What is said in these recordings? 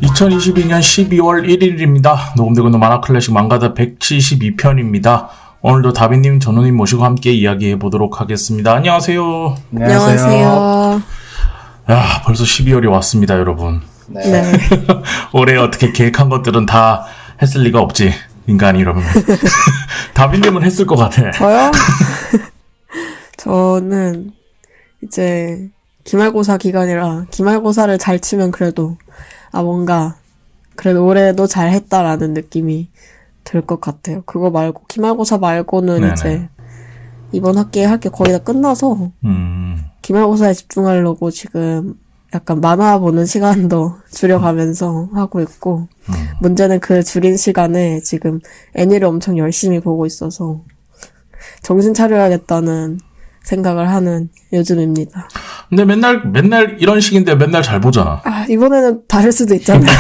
(2022년 12월 1일입니다) 녹음되고 있는 만화클래식 망가다 172편입니다. 오늘도 다비님, 전우님 모시고 함께 이야기해보도록 하겠습니다. 안녕하세요. 안녕하세요. 야, 벌써 12월이 왔습니다, 여러분. 네. 올해 어떻게 계획한 것들은 다 했을 리가 없지, 인간이. 여러분. 다비님은 했을 것 같아. 저요? 저는 이제 기말고사 기간이라 기말고사를 잘 치면 그래도 뭔가 그래도 올해도 잘 했다라는 느낌이 들 것 같아요. 그거 말고 기말고사 말고는 네네. 이제 이번 학기에 할 게 거의 다 끝나서 기말고사에 집중하려고 지금 약간 만화 보는 시간도 줄여가면서 하고 있고 문제는 그 줄인 시간에 지금 애니를 엄청 열심히 보고 있어서 정신 차려야겠다는 생각을 하는 요즘입니다. 근데 맨날 이런 식인데 맨날 잘 보잖아. 이번에는 다를 수도 있잖아요.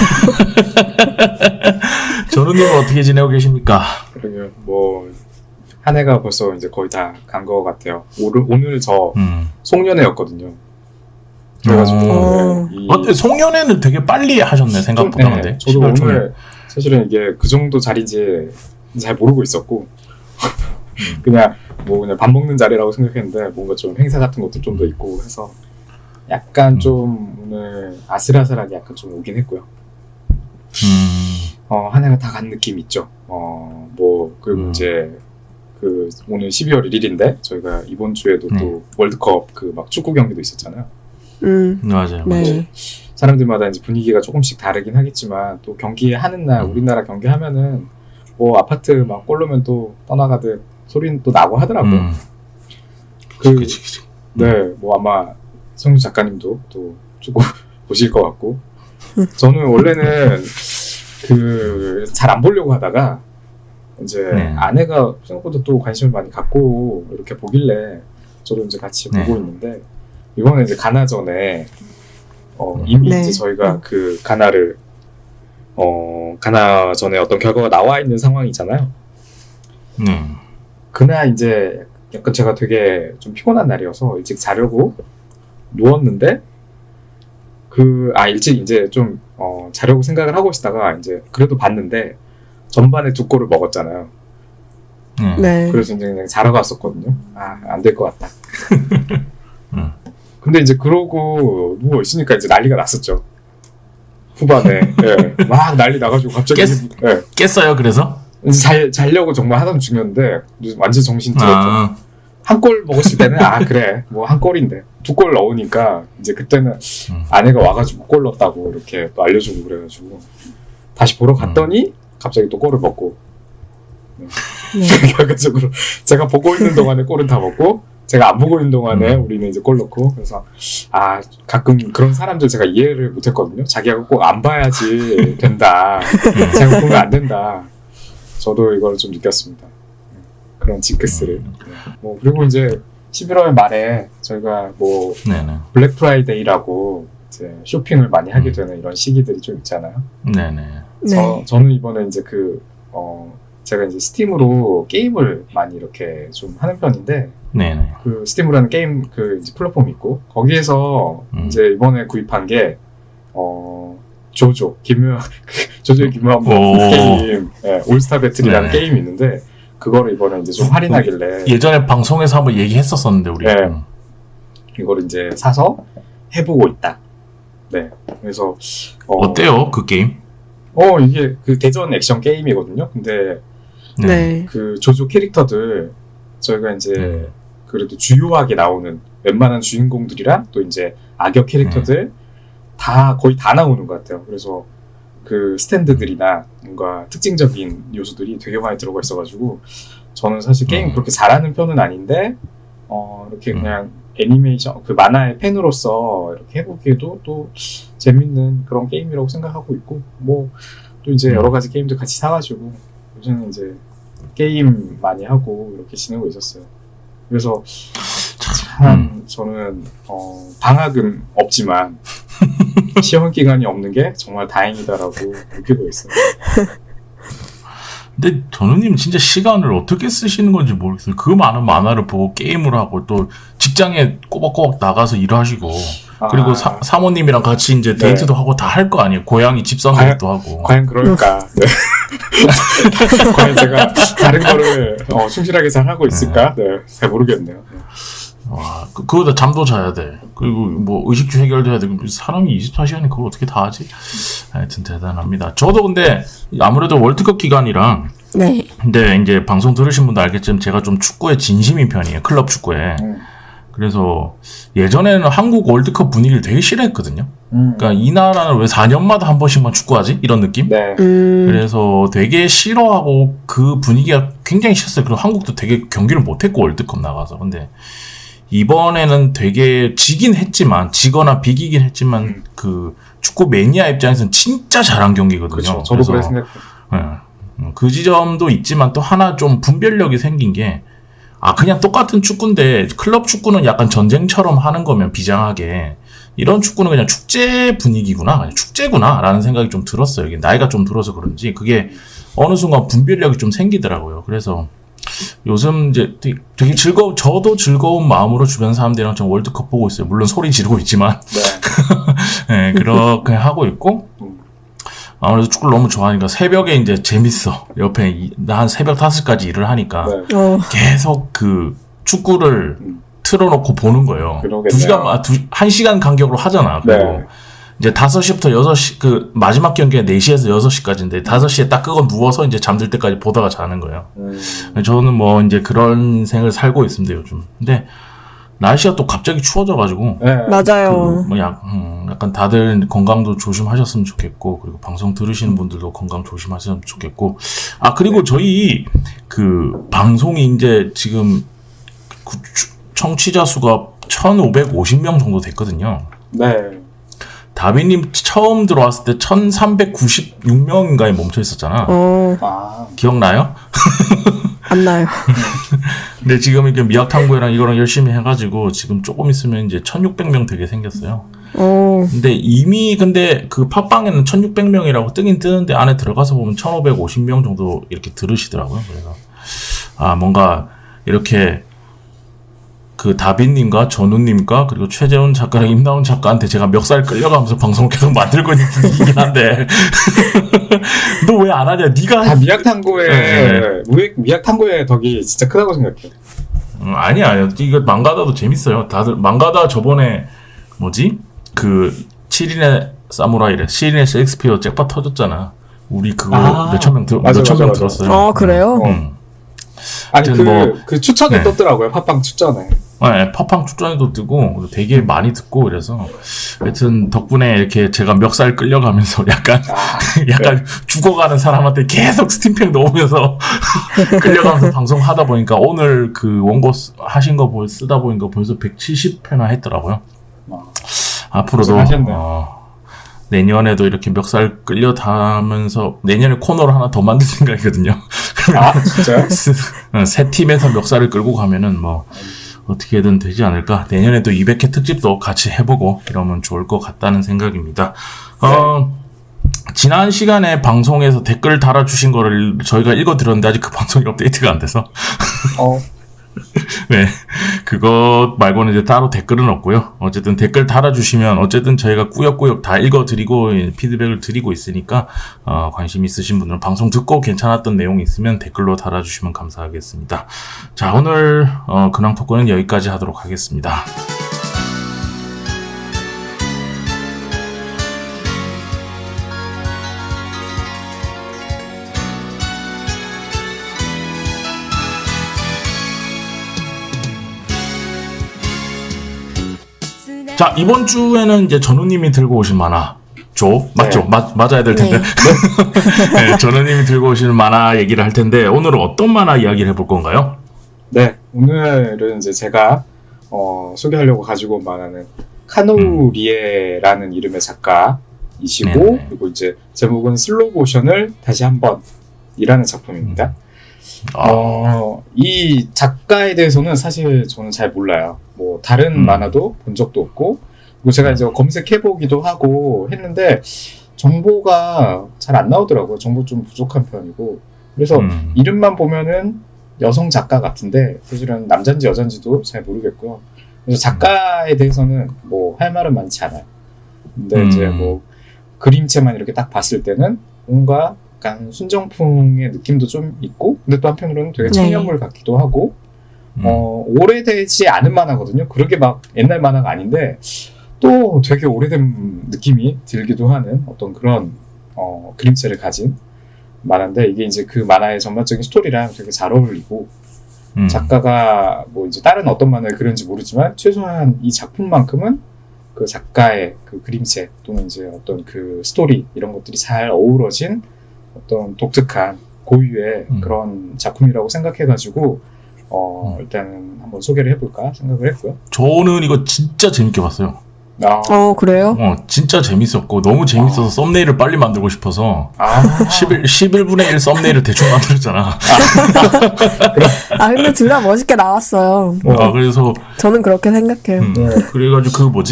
전우님은 어떻게 지내고 계십니까? 그러면 한 해가 벌써 이제 거의 다 간 것 같아요. 오늘 저 송년회였거든요. 그래가지고 송년회는 되게 빨리 하셨네, 생각보다. 네, 근데 저도 오늘 사실은 이게 그 정도 자리인지 잘 모르고 있었고 그냥 밥 먹는 자리라고 생각했는데 뭔가 좀 행사 같은 것도 좀 더 있고 해서 약간 좀 오늘 아슬아슬하게 약간 좀 오긴 했고요. 한 해가 다 간 느낌 있죠. 그리고 이제 오늘 12월 1일인데 저희가 이번 주에도 또 월드컵 축구 경기도 있었잖아요. 맞아요. 네. 사람들마다 이제 분위기가 조금씩 다르긴 하겠지만 또 경기 하는 날 우리나라 경기 하면은 아파트 막 골로면 또 떠나가듯 소리는 또 나고 하더라고요. 그치. 네, 아마 성유 작가님도 또 축구 보실 것 같고 저는 원래는 잘 안 보려고 하다가 이제 아내가 생각보다 또 관심을 많이 갖고 이렇게 보길래 저도 이제 같이 보고 있는데 이번에 이제 가나 전에 이미 이제 저희가 그 가나 전에 어떤 결과가 나와 있는 상황이잖아요. 그날 이제 약간 제가 되게 좀 피곤한 날이어서 일찍 자려고 누웠는데 일찍 이제 좀 자려고 생각을 하고 있다가 이제 그래도 봤는데 전반에 2골을 먹었잖아요. 네. 그래서 이제 그냥 자러 갔었거든요. 안 될 것 같다. 근데 이제 그러고 누워 있으니까 이제 난리가 났었죠. 후반에 막 난리 나가지고 갑자기 깼어요, 그래서? 자려고 정말 하던 중이었는데 완전 정신 들었죠. 한 골 먹었을 때는 그래 한 골인데 2골 넣으니까 이제 그때는 아내가 와가지고 골 넣었다고 이렇게 또 알려주고 그래가지고 다시 보러 갔더니 갑자기 또 골을 먹고 결과적으로 제가 보고 있는 동안에 골은 다 먹고 제가 안 보고 있는 동안에 우리는 이제 골 넣고 그래서 가끔 그런 사람들 제가 이해를 못했거든요. 자기가 꼭 안 봐야지 된다. 제가 보면 안 된다. 저도 이걸 좀 느꼈습니다. 그런 징크스를. 그리고 이제 11월 말에 저희가 블랙 프라이데이라고 이제 쇼핑을 많이 하게 되는 이런 시기들이 좀 있잖아요. 저는 이번에 이제 제가 이제 스팀으로 게임을 많이 이렇게 좀 하는 편인데, 그 스팀으로 하는 게임 이제 플랫폼이 있고, 거기에서 이제 이번에 구입한 게, 조조의 기묘한 게임, 올스타 배틀이라는 게임이 있는데, 그거를 이번에 이제 좀 할인하길래. 예전에 방송에서 한번 얘기했었었는데, 우리. 이거를 이제 사서 해보고 있다. 네. 그래서, 어때요, 그 게임? 이게 대전 액션 게임이거든요. 근데, 그 조조 캐릭터들, 저희가 이제, 그래도 주요하게 나오는 웬만한 주인공들이랑 또 이제 악역 캐릭터들 거의 다 나오는 것 같아요. 그래서 그 스탠드들이나 뭔가 특징적인 요소들이 되게 많이 들어가 있어가지고 저는 사실 게임 그렇게 잘하는 편은 아닌데 이렇게 그냥 애니메이션 만화의 팬으로서 이렇게 해보기에도 또 재밌는 그런 게임이라고 생각하고 있고 또 이제 여러 가지 게임들 같이 사가지고 요즘은 이제 게임 많이 하고 이렇게 지내고 있었어요. 그래서 참 저는 방학은 없지만 시험 기간이 없는 게 정말 다행이다라고 느끼고 있어요. 근데 전우님 진짜 시간을 어떻게 쓰시는 건지 모르겠어요. 그 많은 만화를 보고 게임을 하고 또 직장에 꼬박꼬박 나가서 일하시고 그리고 사모님이랑 같이 이제 데이트도 하고 다 할 거 아니에요. 고양이 집 산것도 하고. 과연 그럴까? 네. 과연 제가 다른 거를 충실하게 잘 하고 있을까? 네, 잘 모르겠네요. 와, 그거다 잠도 자야 돼. 그리고 뭐 의식주 해결도 해야 되고 사람이 24시간에 그걸 어떻게 다 하지? 하여튼 대단합니다. 저도 근데 아무래도 월드컵 기간이랑 네. 근데 이제 방송 들으신 분도 알겠지만 제가 좀 축구에 진심인 편이에요. 클럽 축구에. 그래서 예전에는 한국 월드컵 분위기를 되게 싫어했거든요. 그러니까 이 나라는 왜 4년마다 한 번씩만 축구하지? 이런 느낌? 네. 그래서 되게 싫어하고 그 분위기가 굉장히 싫었어요. 그리고 한국도 되게 경기를 못했고 월드컵 나가서. 근데 이번에는 되게 지긴 했지만 지거나 비기긴 했지만 그 축구 매니아 입장에서는 진짜 잘한 경기거든요. 그렇죠. 저도 그래 생각해요. 네. 그 지점도 있지만 또 하나 좀 분별력이 생긴 게 그냥 똑같은 축구인데 클럽 축구는 약간 전쟁처럼 하는 거면 비장하게 이런 축구는 그냥 축제 분위기구나, 그냥 축제구나 라는 생각이 좀 들었어요. 이게 나이가 좀 들어서 그런지 그게 어느 순간 분별력이 좀 생기더라고요. 그래서 요즘 이제 되게 저도 즐거운 마음으로 주변 사람들이랑 좀 월드컵 보고 있어요. 물론 소리 지르고 있지만. 네. 네, 그렇게 하고 있고. 아무래도 축구를 너무 좋아하니까 새벽에 이제 재밌어. 옆에 한 새벽 5시까지 일을 하니까. 네. 계속 그 축구를 틀어놓고 보는 거예요. 그러겠네요. 1시간 간격으로 하잖아. 그리고 네. 이제 5시부터 6시, 그 마지막 경기가 4시에서 6시까지인데 5시에 딱 끄고 누워서 이제 잠들 때까지 보다가 자는 거예요. 저는 뭐 이제 그런 생을 살고 있습니다, 요즘. 근데 날씨가 또 갑자기 추워져가지고. 네. 맞아요. 뭐 약간 다들 건강도 조심하셨으면 좋겠고, 그리고 방송 들으시는 분들도 건강 조심하셨으면 좋겠고. 그리고 저희 그 방송이 이제 지금 그 청취자 수가 1,550명 정도 됐거든요. 네. 다비님 처음 들어왔을 때 1,396명인가에 멈춰 있었잖아. 기억나요? 안 나요. 근데 지금 이렇게 미학탐구회랑 이거랑 열심히 해가지고 지금 조금 있으면 이제 1,600명 되게 생겼어요. 근데 이미 그 팟빵에는 1,600명이라고 뜨긴 뜨는데 안에 들어가서 보면 1,550명 정도 이렇게 들으시더라고요. 그래서 뭔가 이렇게 그 다빈님과 전우님과 그리고 최재훈 작가랑 임나훈 작가한테 제가 멱살 끌려가면서 방송을 계속 만들고 있는 분위기긴 한데 너 왜 안 하냐? 네가 다 미학탐구의 미학탐구의 덕이 진짜 크다고 생각해요. 아니야. 이거 망가다도 재밌어요. 다들 망가다 저번에 뭐지? 그 7인의 사무라이래. 7인의 셰익스피어 잭팟 터졌잖아. 우리 그거 몇천 명 들었어요. 그래요? 아니 그 추천에 떴더라고요. 팟빵 추천에. 네, 팟빵 추천에도 뜨고 되게 많이 듣고 그래서 하여튼 덕분에 이렇게 제가 멱살 끌려가면서 약간 죽어가는 사람한테 계속 스팀팩 넣으면서 끌려가면서 방송하다 보니까 오늘 그 원고 하신 거 쓰다 보니까 벌써 170회나 했더라고요. 앞으로도 내년에도 이렇게 멱살 끌려다면서 내년에 코너를 하나 더 만들 생각이거든요. 진짜요? 새 팀에서 멱살을 끌고 가면은 뭐 어떻게든 되지 않을까. 내년에도 200회 특집도 같이 해보고 이러면 좋을 것 같다는 생각입니다. 지난 시간에 방송에서 댓글 달아주신 거를 저희가 읽어드렸는데 아직 그 방송이 업데이트가 안 돼서 네, 그것 말고는 이제 따로 댓글은 없고요. 어쨌든 댓글 달아주시면 어쨌든 저희가 꾸역꾸역 다 읽어드리고 피드백을 드리고 있으니까 관심 있으신 분들은 방송 듣고 괜찮았던 내용이 있으면 댓글로 달아주시면 감사하겠습니다. 자, 오늘 근황 토크는 여기까지 하도록 하겠습니다. 자, 이번 주에는 이제 전우님이 들고 오신 만화죠? 맞죠? 맞아야 될 텐데. 네, 전우님이 들고 오신 만화 얘기를 할 텐데, 오늘은 어떤 만화 이야기를 해볼 건가요? 네, 오늘은 이제 제가, 소개하려고 가지고 온 만화는 카노우 리에라는 이름의 작가이시고, 그리고 이제 제목은 슬로우 모션을 다시 한번 이라는 작품입니다. 이 작가에 대해서는 사실 저는 잘 몰라요. 뭐 다른 만화도 본 적도 없고, 그리고 제가 이제 검색해보기도 하고 했는데 정보가 잘 안 나오더라고요. 정보 좀 부족한 편이고, 그래서 이름만 보면은 여성 작가 같은데 사실은 남잔지 여잔지도 잘 모르겠고요. 그래서 작가에 대해서는 뭐 할 말은 많지 않아요. 근데 이제 뭐 그림체만 이렇게 딱 봤을 때는 뭔가 약간 순정풍의 느낌도 좀 있고, 근데 또 한편으로는 되게 청년물 같기도 하고, 오래되지 않은 만화거든요. 그렇게 막 옛날 만화가 아닌데 또 되게 오래된 느낌이 들기도 하는 어떤 그런 그림체를 가진 만화인데, 이게 이제 그 만화의 전반적인 스토리랑 되게 잘 어울리고, 작가가 뭐 이제 다른 어떤 만화를 그렸는지 모르지만 최소한 이 작품만큼은 그 작가의 그 그림체 또는 이제 어떤 그 스토리 이런 것들이 잘 어우러진 어떤 독특한 고유의 그런 작품이라고 생각해가지고 일단은 한번 소개를 해볼까 생각을 했고요. 저는 이거 진짜 재밌게 봤어요. 그래요? 진짜 재밌었고 너무 재밌어서 썸네일을 빨리 만들고 싶어서 11분의 1 썸네일을 대충 만들었잖아. 근데 둘 다 멋있게 나왔어요. 그래서 저는 그렇게 생각해요. 그래가지고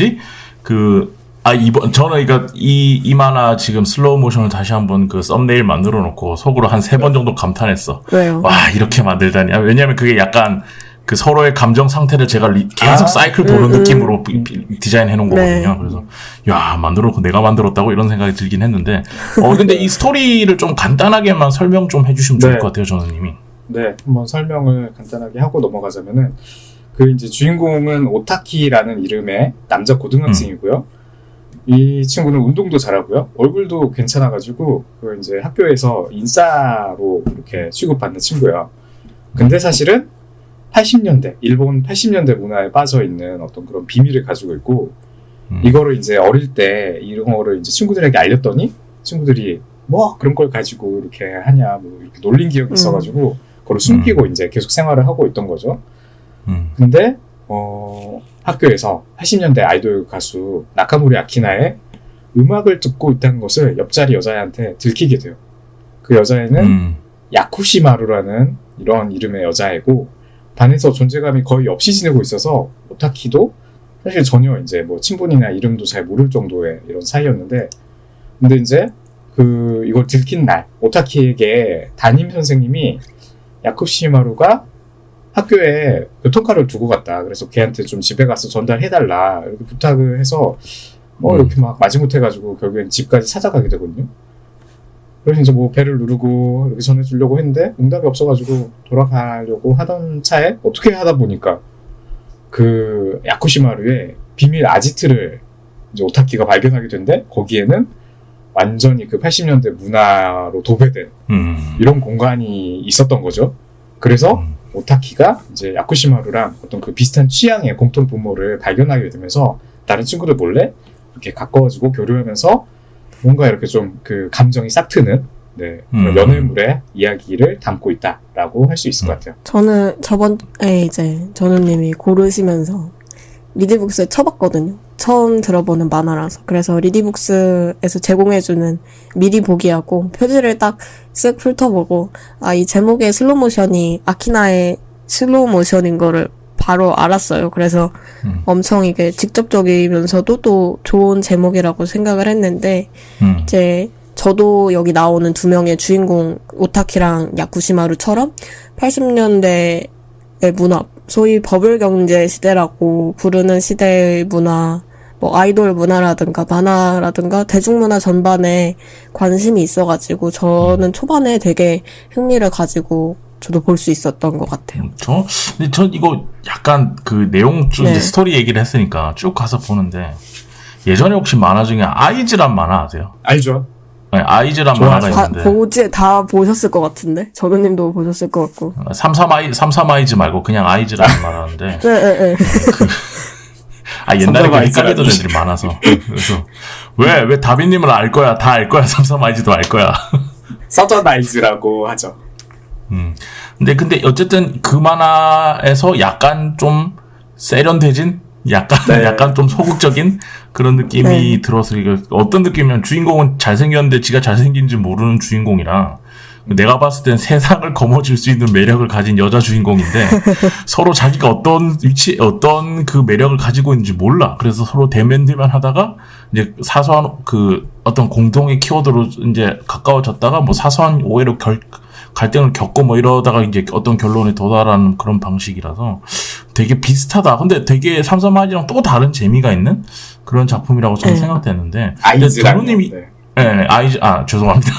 저는 그러니까 이 만화 지금 슬로우 모션을 다시 한번 그 썸네일 만들어 놓고 속으로 한 3번 정도 감탄했어. 왜요? 와, 이렇게 만들다니. 왜냐면 그게 약간 그 서로의 감정 상태를 제가 계속 사이클 도는 느낌으로 디자인해 놓은 거거든요. 그래서 야, 만들어 놓고 내가 만들었다고 이런 생각이 들긴 했는데 근데 이 스토리를 좀 간단하게만 설명 좀 해주시면 좋을 것 같아요, 전우님이. 네, 한번 설명을 간단하게 하고 넘어가자면은 그 이제 주인공은 오타키라는 이름의 남자 고등학생이고요. 이 친구는 운동도 잘하고요. 얼굴도 괜찮아가지고 그 이제 학교에서 인싸로 이렇게 취급받는 친구예요. 근데 사실은 80년대, 일본 80년대 문화에 빠져 있는 어떤 그런 비밀을 가지고 있고, 이거를 이제 어릴 때 이런 거를 이제 친구들에게 알렸더니 친구들이 뭐 그런 걸 가지고 이렇게 하냐 뭐 이렇게 놀린 기억이 있어가지고 그걸 숨기고 이제 계속 생활을 하고 있던 거죠. 근데 학교에서 80년대 아이돌 가수 나카무리 아키나의 음악을 듣고 있다는 것을 옆자리 여자애한테 들키게 돼요. 그 여자애는 야쿠시마루라는 이런 이름의 여자애고, 반에서 존재감이 거의 없이 지내고 있어서 오타키도 사실 전혀 이제 뭐 친분이나 이름도 잘 모를 정도의 이런 사이였는데, 근데 이제 이걸 들킨 날 오타키에게 담임 선생님이 야쿠시마루가 학교에 교통카를 두고 갔다. 그래서 걔한테 좀 집에 가서 전달해달라 이렇게 부탁을 해서 이렇게 막 마지못해가지고 결국엔 집까지 찾아가게 되거든요. 그래서 이제 뭐 배를 누르고 이렇게 전해주려고 했는데 응답이 없어가지고 돌아가려고 하던 차에 어떻게 하다 보니까 그 야쿠시마루의 비밀 아지트를 이제 오타키가 발견하게 된데, 거기에는 완전히 그 80년대 문화로 도배된 이런 공간이 있었던 거죠. 그래서 오타키가 이제 야쿠시마루랑 어떤 그 비슷한 취향의 공통 분모를 발견하게 되면서 다른 친구들 몰래 이렇게 가까워지고 교류하면서 뭔가 이렇게 좀 그 감정이 싹 트는 그런 연애물의 이야기를 담고 있다라고 할 수 있을 것 같아요. 저는 저번에 이제 전우님이 고르시면서 리디북스에 쳐봤거든요. 처음 들어보는 만화라서. 그래서 리디북스에서 제공해주는 미리 보기하고 표지를 딱 쓱 훑어보고 이 제목의 슬로모션이 아키나의 슬로모션인 거를 바로 알았어요. 그래서 엄청 이게 직접적이면서도 또 좋은 제목이라고 생각을 했는데, 이제 저도 여기 나오는 두 명의 주인공 오타키랑 야쿠시마루처럼 80년대의 문화, 소위 버블 경제 시대라고 부르는 시대의 문화, 뭐 아이돌 문화라든가 만화라든가 대중문화 전반에 관심이 있어가지고 저는 초반에 되게 흥미를 가지고 저도 볼 수 있었던 것 같아요. 근데 전 이거 약간 그 내용 좀 이제 스토리 얘기를 했으니까 쭉 가서 보는데, 예전에 혹시 만화 중에 아이즈란 만화 아세요? 알죠. 네, 아이즈란 만화가 있는데. 다 보셨을 것 같은데? 전우님도 보셨을 것 같고. 삼삼아이즈 말고 그냥 아이즈라는 만화인데. 네. 옛날에 헷갈리던 애들이 많아서. 그래서, 왜 다빈님은 알 거야. 다 알 거야. 삼삼아이즈도 알 거야. 서전아이즈라고 하죠. 근데 어쨌든 그 만화에서 약간 좀 세련돼진? 약간 좀 소극적인 그런 느낌이 들어서, 어떤 느낌이면 주인공은 잘생겼는데 지가 잘생긴지 모르는 주인공이랑, 내가 봤을 땐 세상을 거머쥘 수 있는 매력을 가진 여자 주인공인데 서로 자기가 어떤 그 매력을 가지고 있는지 몰라. 그래서 서로 대면대면 하다가 이제 사소한 그 어떤 공동의 키워드로 이제 가까워졌다가 뭐 사소한 오해로 갈등을 겪고 뭐 이러다가 이제 어떤 결론에 도달하는 그런 방식이라서 되게 비슷하다. 근데 되게 삼삼아이즈랑 또 다른 재미가 있는 그런 작품이라고 저는 생각됐는데. 아이즈라는 도누님이 네, 죄송합니다.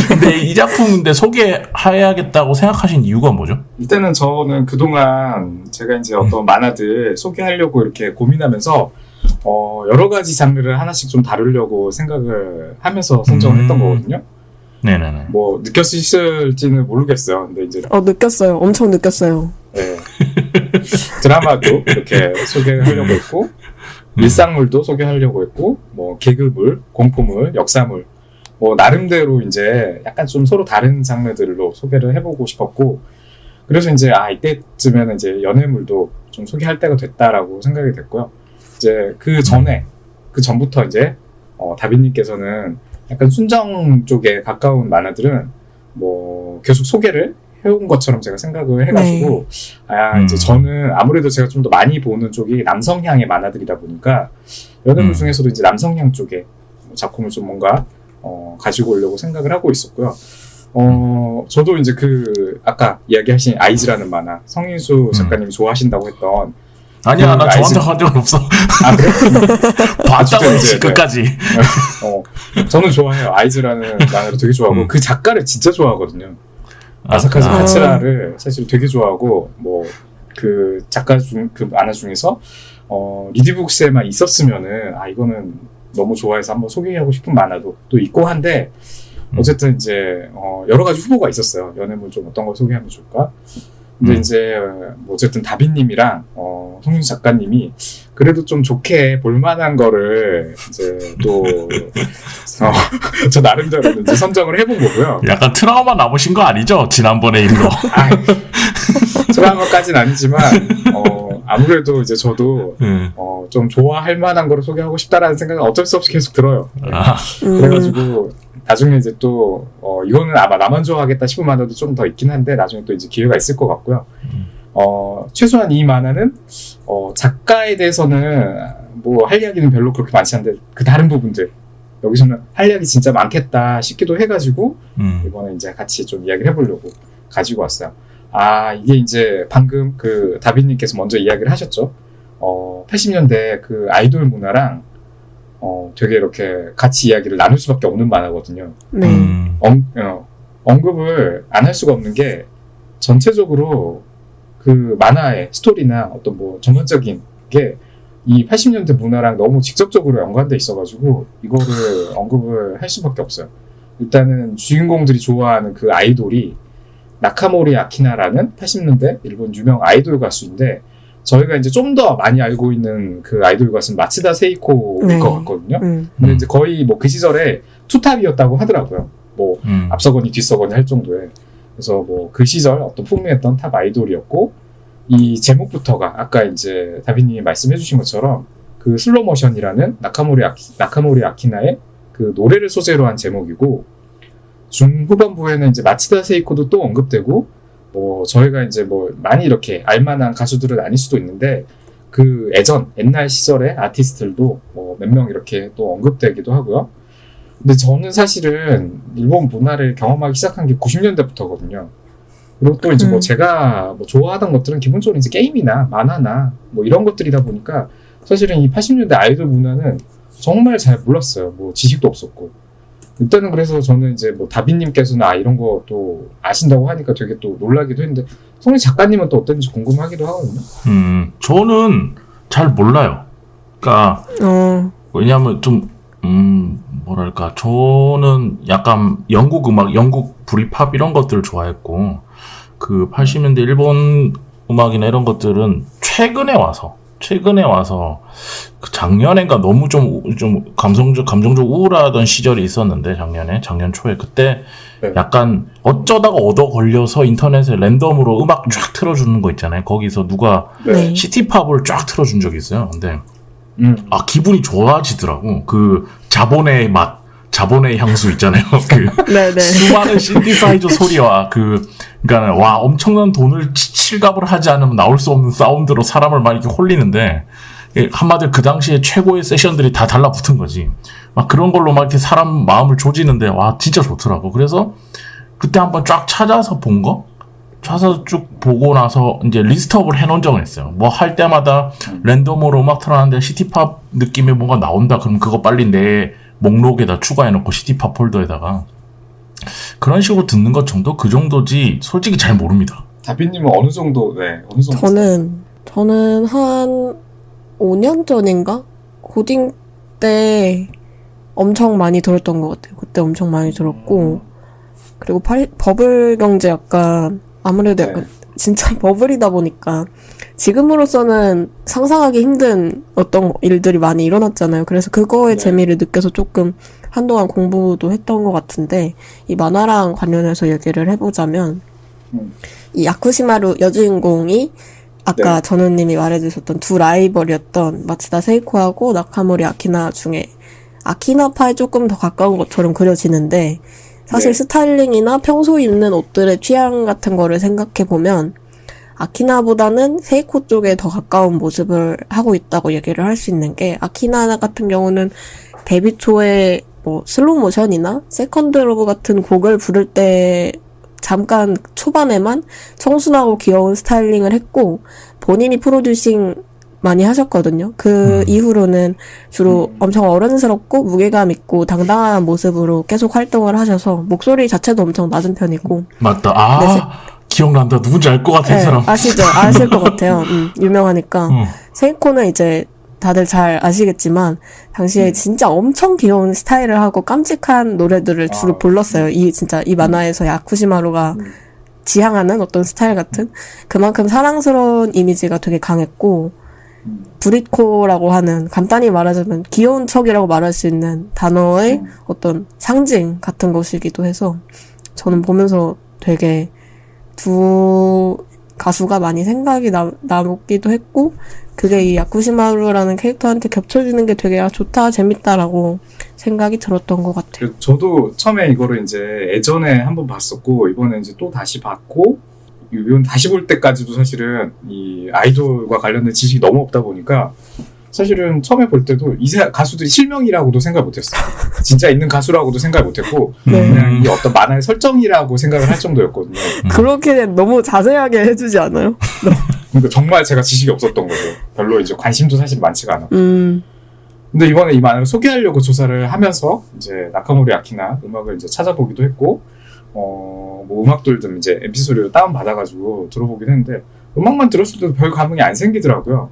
근데 이 작품 근데 소개해야겠다고 생각하신 이유가 뭐죠? 일단은 저는 그동안 제가 이제 어떤 만화들 소개하려고 이렇게 고민하면서 여러 가지 장르를 하나씩 좀 다루려고 생각을 하면서 선정을 했던 거거든요. 네네네. 뭐 느꼈을지는 모르겠어요. 근데 이제 느꼈어요. 엄청 느꼈어요. 네. 드라마도 이렇게 소개를 하려고 했고 일상물도 소개하려고 했고 뭐 개그물, 공포물, 역사물 뭐 나름대로 이제 약간 좀 서로 다른 장르들로 소개를 해보고 싶었고 그래서 이제 이때쯤에는 이제 연애물도 좀 소개할 때가 됐다라고 생각이 됐고요. 이제 그 전부터 이제 다빈님께서는 약간 순정 쪽에 가까운 만화들은 뭐 계속 소개를 해온 것처럼 제가 생각을 해가지고 이제 저는 아무래도 제가 좀 더 많이 보는 쪽이 남성향의 만화들이다 보니까 연애물 중에서도 이제 남성향 쪽에 작품을 좀 뭔가 가지고 오려고 생각을 하고 있었고요. 저도 이제 아까 이야기하신 아이즈라는 만화 성인수 작가님이 좋아하신다고 했던 아니야, 나 저한테 한 적은 없어. 그래요? 봤다고 했지, 끝까지. 저는 좋아해요. 아이즈라는 만화를 되게 좋아하고 그 작가를 진짜 좋아하거든요. 아사카즈 카츠라를 사실 되게 좋아하고 뭐 그 작가 그 만화 중에서 리디북스에만 있었으면은 이거는 너무 좋아해서 한번 소개하고 싶은 만화도 또 있고 한데 어쨌든 이제 여러 가지 후보가 있었어요. 연애물 좀 어떤 걸 소개하면 좋을까? 근데 이제 뭐 어쨌든 다빈님이랑 송윤 작가님이 그래도 좀 좋게 볼만한 거를 이제 또 저 나름대로 이제 선정을 해본 거고요. 약간 트라우마 남으신 거 아니죠? 지난번에 일로. 트라우마까지는 아니지만 아무래도 이제 저도 좀 좋아할 만한 거를 소개하고 싶다라는 생각은 어쩔 수 없이 계속 들어요. 그래가지고 나중에 이제 또 이거는 아마 나만 좋아하겠다 싶은 만화도 좀 더 있긴 한데 나중에 또 이제 기회가 있을 것 같고요. 최소한 이 만화는 작가에 대해서는 뭐 할 이야기는 별로 그렇게 많지 않은데 그 다른 부분들 여기서는 할 이야기 진짜 많겠다 싶기도 해가지고 이번에 이제 같이 좀 이야기를 해보려고 가지고 왔어요. 이게 이제 방금 그 다빈님께서 먼저 이야기를 하셨죠. 80년대 그 아이돌 문화랑 되게 이렇게 같이 이야기를 나눌 수밖에 없는 만화거든요. 네. 언급을 안 할 수가 없는 게 전체적으로 그 만화의 스토리나 어떤 뭐 전반적인 게 이 80년대 문화랑 너무 직접적으로 연관돼 있어가지고 이거를 언급을 할 수밖에 없어요. 일단은 주인공들이 좋아하는 그 아이돌이 나카모리 아키나라는 80년대 일본 유명 아이돌 가수인데 저희가 이제 좀 더 많이 알고 있는 그 아이돌 가수는 마츠다 세이코일 것 같거든요. 근데 이제 거의 뭐 그 시절에 투탑이었다고 하더라고요. 뭐 앞서거니 뒤서거니 할 정도에. 그래서 뭐 그 시절 어떤 풍미했던 탑 아이돌이었고 이 제목부터가 아까 이제 다빈님이 말씀해주신 것처럼 그 슬로우 모션이라는 나카모리 아키나의 그 노래를 소재로 한 제목이고 중후반부에는 이제 마츠다 세이코도 또 언급되고 뭐 저희가 이제 뭐 많이 이렇게 알만한 가수들은 아닐 수도 있는데 그 옛날 시절의 아티스트들도 뭐 몇 명 이렇게 또 언급되기도 하고요. 근데 저는 사실은 일본 문화를 경험하기 시작한 게 90년대부터거든요. 그리고 또 이제 뭐 제가 뭐 좋아하던 것들은 기본적으로 이제 게임이나 만화나 뭐 이런 것들이다 보니까 사실은 이 80년대 아이돌 문화는 정말 잘 몰랐어요. 뭐 지식도 없었고. 일단은 그래서 저는 이제 뭐 다빈님께서는 이런 거 또 아신다고 하니까 되게 또 놀라기도 했는데 송희 작가님은 또 어땠는지 궁금하기도 하거든요. 저는 잘 몰라요. 그러니까 왜냐하면 좀 뭐랄까 저는 약간 영국 음악, 영국 브리팝 이런 것들을 좋아했고 그 80년대 일본 음악이나 이런 것들은 최근에 와서 그 작년엔가 너무 좀 감정적 우울하던 시절이 있었는데 작년 초에 그때 약간 어쩌다가 얻어 걸려서 인터넷에 랜덤으로 음악 쫙 틀어주는 거 있잖아요. 거기서 누가 시티팝을 쫙 틀어준 적이 있어요. 근데 기분이 좋아지더라고. 그 자본의 맛, 자본의 향수 있잖아요. 그 수많은 신디사이저 소리와 그러니까 와 엄청난 돈을 칠갑을 하지 않으면 나올 수 없는 사운드로 사람을 막 이렇게 홀리는데 한마디로 그 당시에 최고의 세션들이 다 달라붙은 거지. 막 그런 걸로 막 이렇게 사람 마음을 조지는데 와 진짜 좋더라고. 그래서 그때 한번 쫙 찾아서 본 거? 찾아서 쭉 보고 나서 이제 리스트업을 해놓은 적은 있어요. 뭐 할 때마다 랜덤으로 음악 틀어놨는데 시티팝 느낌의 뭔가 나온다. 그럼 그거 빨리 내 목록에다 추가해놓고 시티팝 폴더에다가 그런 식으로 듣는 것 정도? 그 정도지 솔직히 잘 모릅니다. 다비님은 어느 정도 저는 한 5년 전인가? 고딩 때 엄청 많이 들었던 것 같아요. 그때 엄청 많이 들었고, 그리고 버블 경제 약간, 아무래도 약간, 진짜 버블이다 보니까, 지금으로서는 상상하기 힘든 어떤 일들이 많이 일어났잖아요. 그래서 그거의 재미를 느껴서 조금 한동안 공부도 했던 것 같은데, 이 만화랑 관련해서 얘기를 해보자면, 이 야쿠시마루 여주인공이 아까 전우님이 말해주셨던 두 라이벌이었던 마츠다 세이코하고 나카모리 아키나 중에 아키나파에 조금 더 가까운 것처럼 그려지는데, 사실 스타일링이나 평소 입는 옷들의 취향 같은 거를 생각해보면 아키나보다는 세이코 쪽에 더 가까운 모습을 하고 있다고 얘기를 할 수 있는 게, 아키나 같은 경우는 데뷔 초에 뭐 슬로우 모션이나 세컨드 러브 같은 곡을 부를 때 잠깐 초반에만 청순하고 귀여운 스타일링을 했고, 본인이 프로듀싱 많이 하셨거든요. 그 이후로는 주로 엄청 어른스럽고 무게감 있고 당당한 모습으로 계속 활동을 하셔서 목소리 자체도 엄청 낮은 편이고. 맞다. 기억난다. 누군지 알 것 같은 사람. 아시죠? 아실 것 같아요. 유명하니까. 세이코는 이제 다들 잘 아시겠지만 당시에 진짜 엄청 귀여운 스타일을 하고 깜찍한 노래들을 주로 불렀어요. 진짜 이 만화에서 야쿠시마루가 지향하는 어떤 스타일 같은, 그만큼 사랑스러운 이미지가 되게 강했고, 부리코라고 하는, 간단히 말하자면 귀여운 척이라고 말할 수 있는 단어의 어떤 상징 같은 것이기도 해서 저는 보면서 되게 두 가수가 많이 생각이 남기도 했고, 그게 이 야쿠시마루라는 캐릭터한테 겹쳐지는 게 되게 좋다, 재밌다라고 생각이 들었던 것 같아요. 저도 처음에 이거를 이제 예전에 한번 봤었고, 이번에 이제 또 다시 봤고, 이건 다시 볼 때까지도 사실은 이 아이돌과 관련된 지식이 너무 없다 보니까 사실은 처음에 볼 때도 이 가수들이 실명이라고도 생각 못했어요. 진짜 있는 가수라고도 생각 못했고 그냥 이 어떤 만화의 설정이라고 생각을 할 정도였거든요. 그렇게 너무 자세하게 해주지 않아요? 그러니까 정말 제가 지식이 없었던 거죠. 별로 이제 관심도 사실 많지가 않아. 근데 이번에 이 만화를 소개하려고 조사를 하면서 이제 나카모리 아키나 음악을 이제 찾아보기도 했고, 뭐 음악들 좀 이제 MP3로 다운받아가지고 들어보긴 했는데, 음악만 들었을 때도 별 감흥이 안 생기더라고요.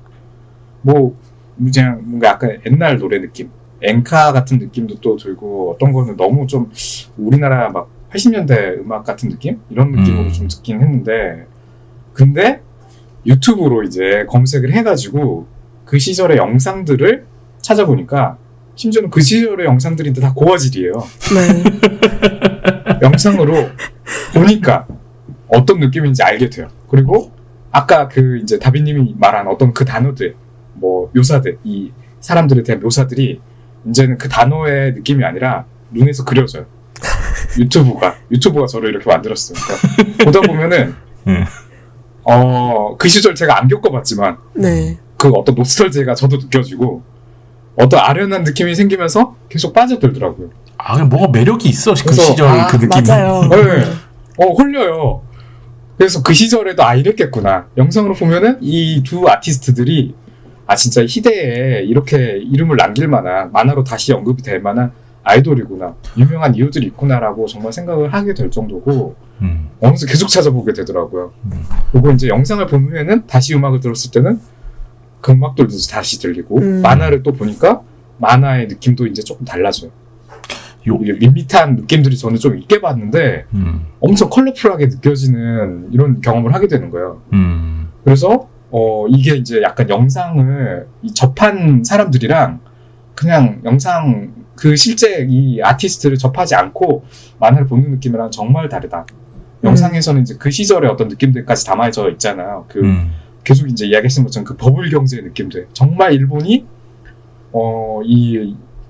뭐, 그냥 뭔가 약간 옛날 노래 느낌, 엔카 같은 느낌도 또 들고, 어떤 거는 너무 좀 우리나라 막 80년대 음악 같은 느낌? 이런 느낌으로 좀 듣긴 했는데, 근데 유튜브로 이제 검색을 해가지고 그 시절의 영상들을 찾아보니까, 심지어는 그 시절의 영상들인데 다 고화질이에요. 네. 영상으로 보니까 어떤 느낌인지 알게 돼요. 그리고 아까 그 이제 다비님이 말한 어떤 그 단어들, 뭐 묘사들, 이 사람들에 대한 묘사들이 이제는 그 단어의 느낌이 아니라 눈에서 그려져요. 유튜브가 저를 이렇게 만들었어요. 그러니까 보다 보면은 그 시절 제가 안 겪어봤지만 그 어떤 노스털지가 저도 느껴지고 어떤 아련한 느낌이 생기면서 계속 빠져들더라고요. 그냥 뭐가 매력이 있어. 그 시절 그 느낌이. 맞아요. 네. 홀려요. 그래서 그 시절에도 이랬겠구나. 영상으로 보면은 이 두 아티스트들이 진짜 희대에 이렇게 이름을 남길 만한, 만화로 다시 언급이 될 만한 아이돌이구나, 유명한 이유들이 있구나라고 정말 생각을 하게 될 정도고, 어느새 계속 찾아보게 되더라고요. 그리고 이제 영상을 본 후에는 다시 음악을 들었을 때는 그 음악들도 다시 들리고, 만화를 또 보니까 만화의 느낌도 이제 조금 달라져요. 이게 밋밋한 느낌들이 저는 좀 있게 봤는데 엄청 컬러풀하게 느껴지는 이런 경험을 하게 되는 거예요. 그래서 이게 이제 약간 영상을 접한 사람들이랑 그냥 영상 그 실제 이 아티스트를 접하지 않고 만화를 보는 느낌이랑 정말 다르다. 영상에서는 이제 그 시절의 어떤 느낌들까지 담아져 있잖아요. 계속 이제 이야기하신 것처럼 그 버블 경제의 느낌들. 정말 일본이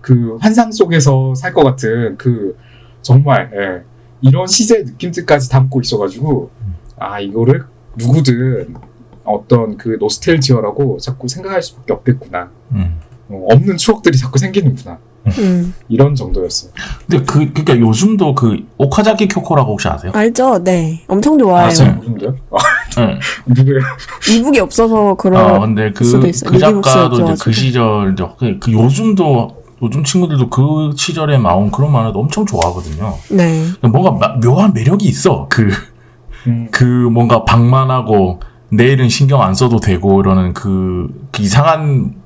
그 환상 속에서 살 것 같은 그 정말 이런 시대의 느낌들까지 담고 있어가지고 이거를 누구든 어떤 그 노스텔지어라고 자꾸 생각할 수밖에 없겠구나. 없는 추억들이 자꾸 생기는구나. 이런 정도였어요. 근데 그러니까 요즘도 그 오카자키 쿄코라고 혹시 아세요? 알죠? 네. 엄청 좋아해요. 무슨데요? 네. 누구예요? 이북이 없어서 그런 근데 수도 있어요. 그 작가도 이제 없어가지고. 그 시절 그 요즘 친구들도 그 시절에 나온 그런 만화도 엄청 좋아하거든요. 네. 뭔가 묘한 매력이 있어. 그 뭔가 방만하고 내일은 신경 안 써도 되고 이러는 그 이상한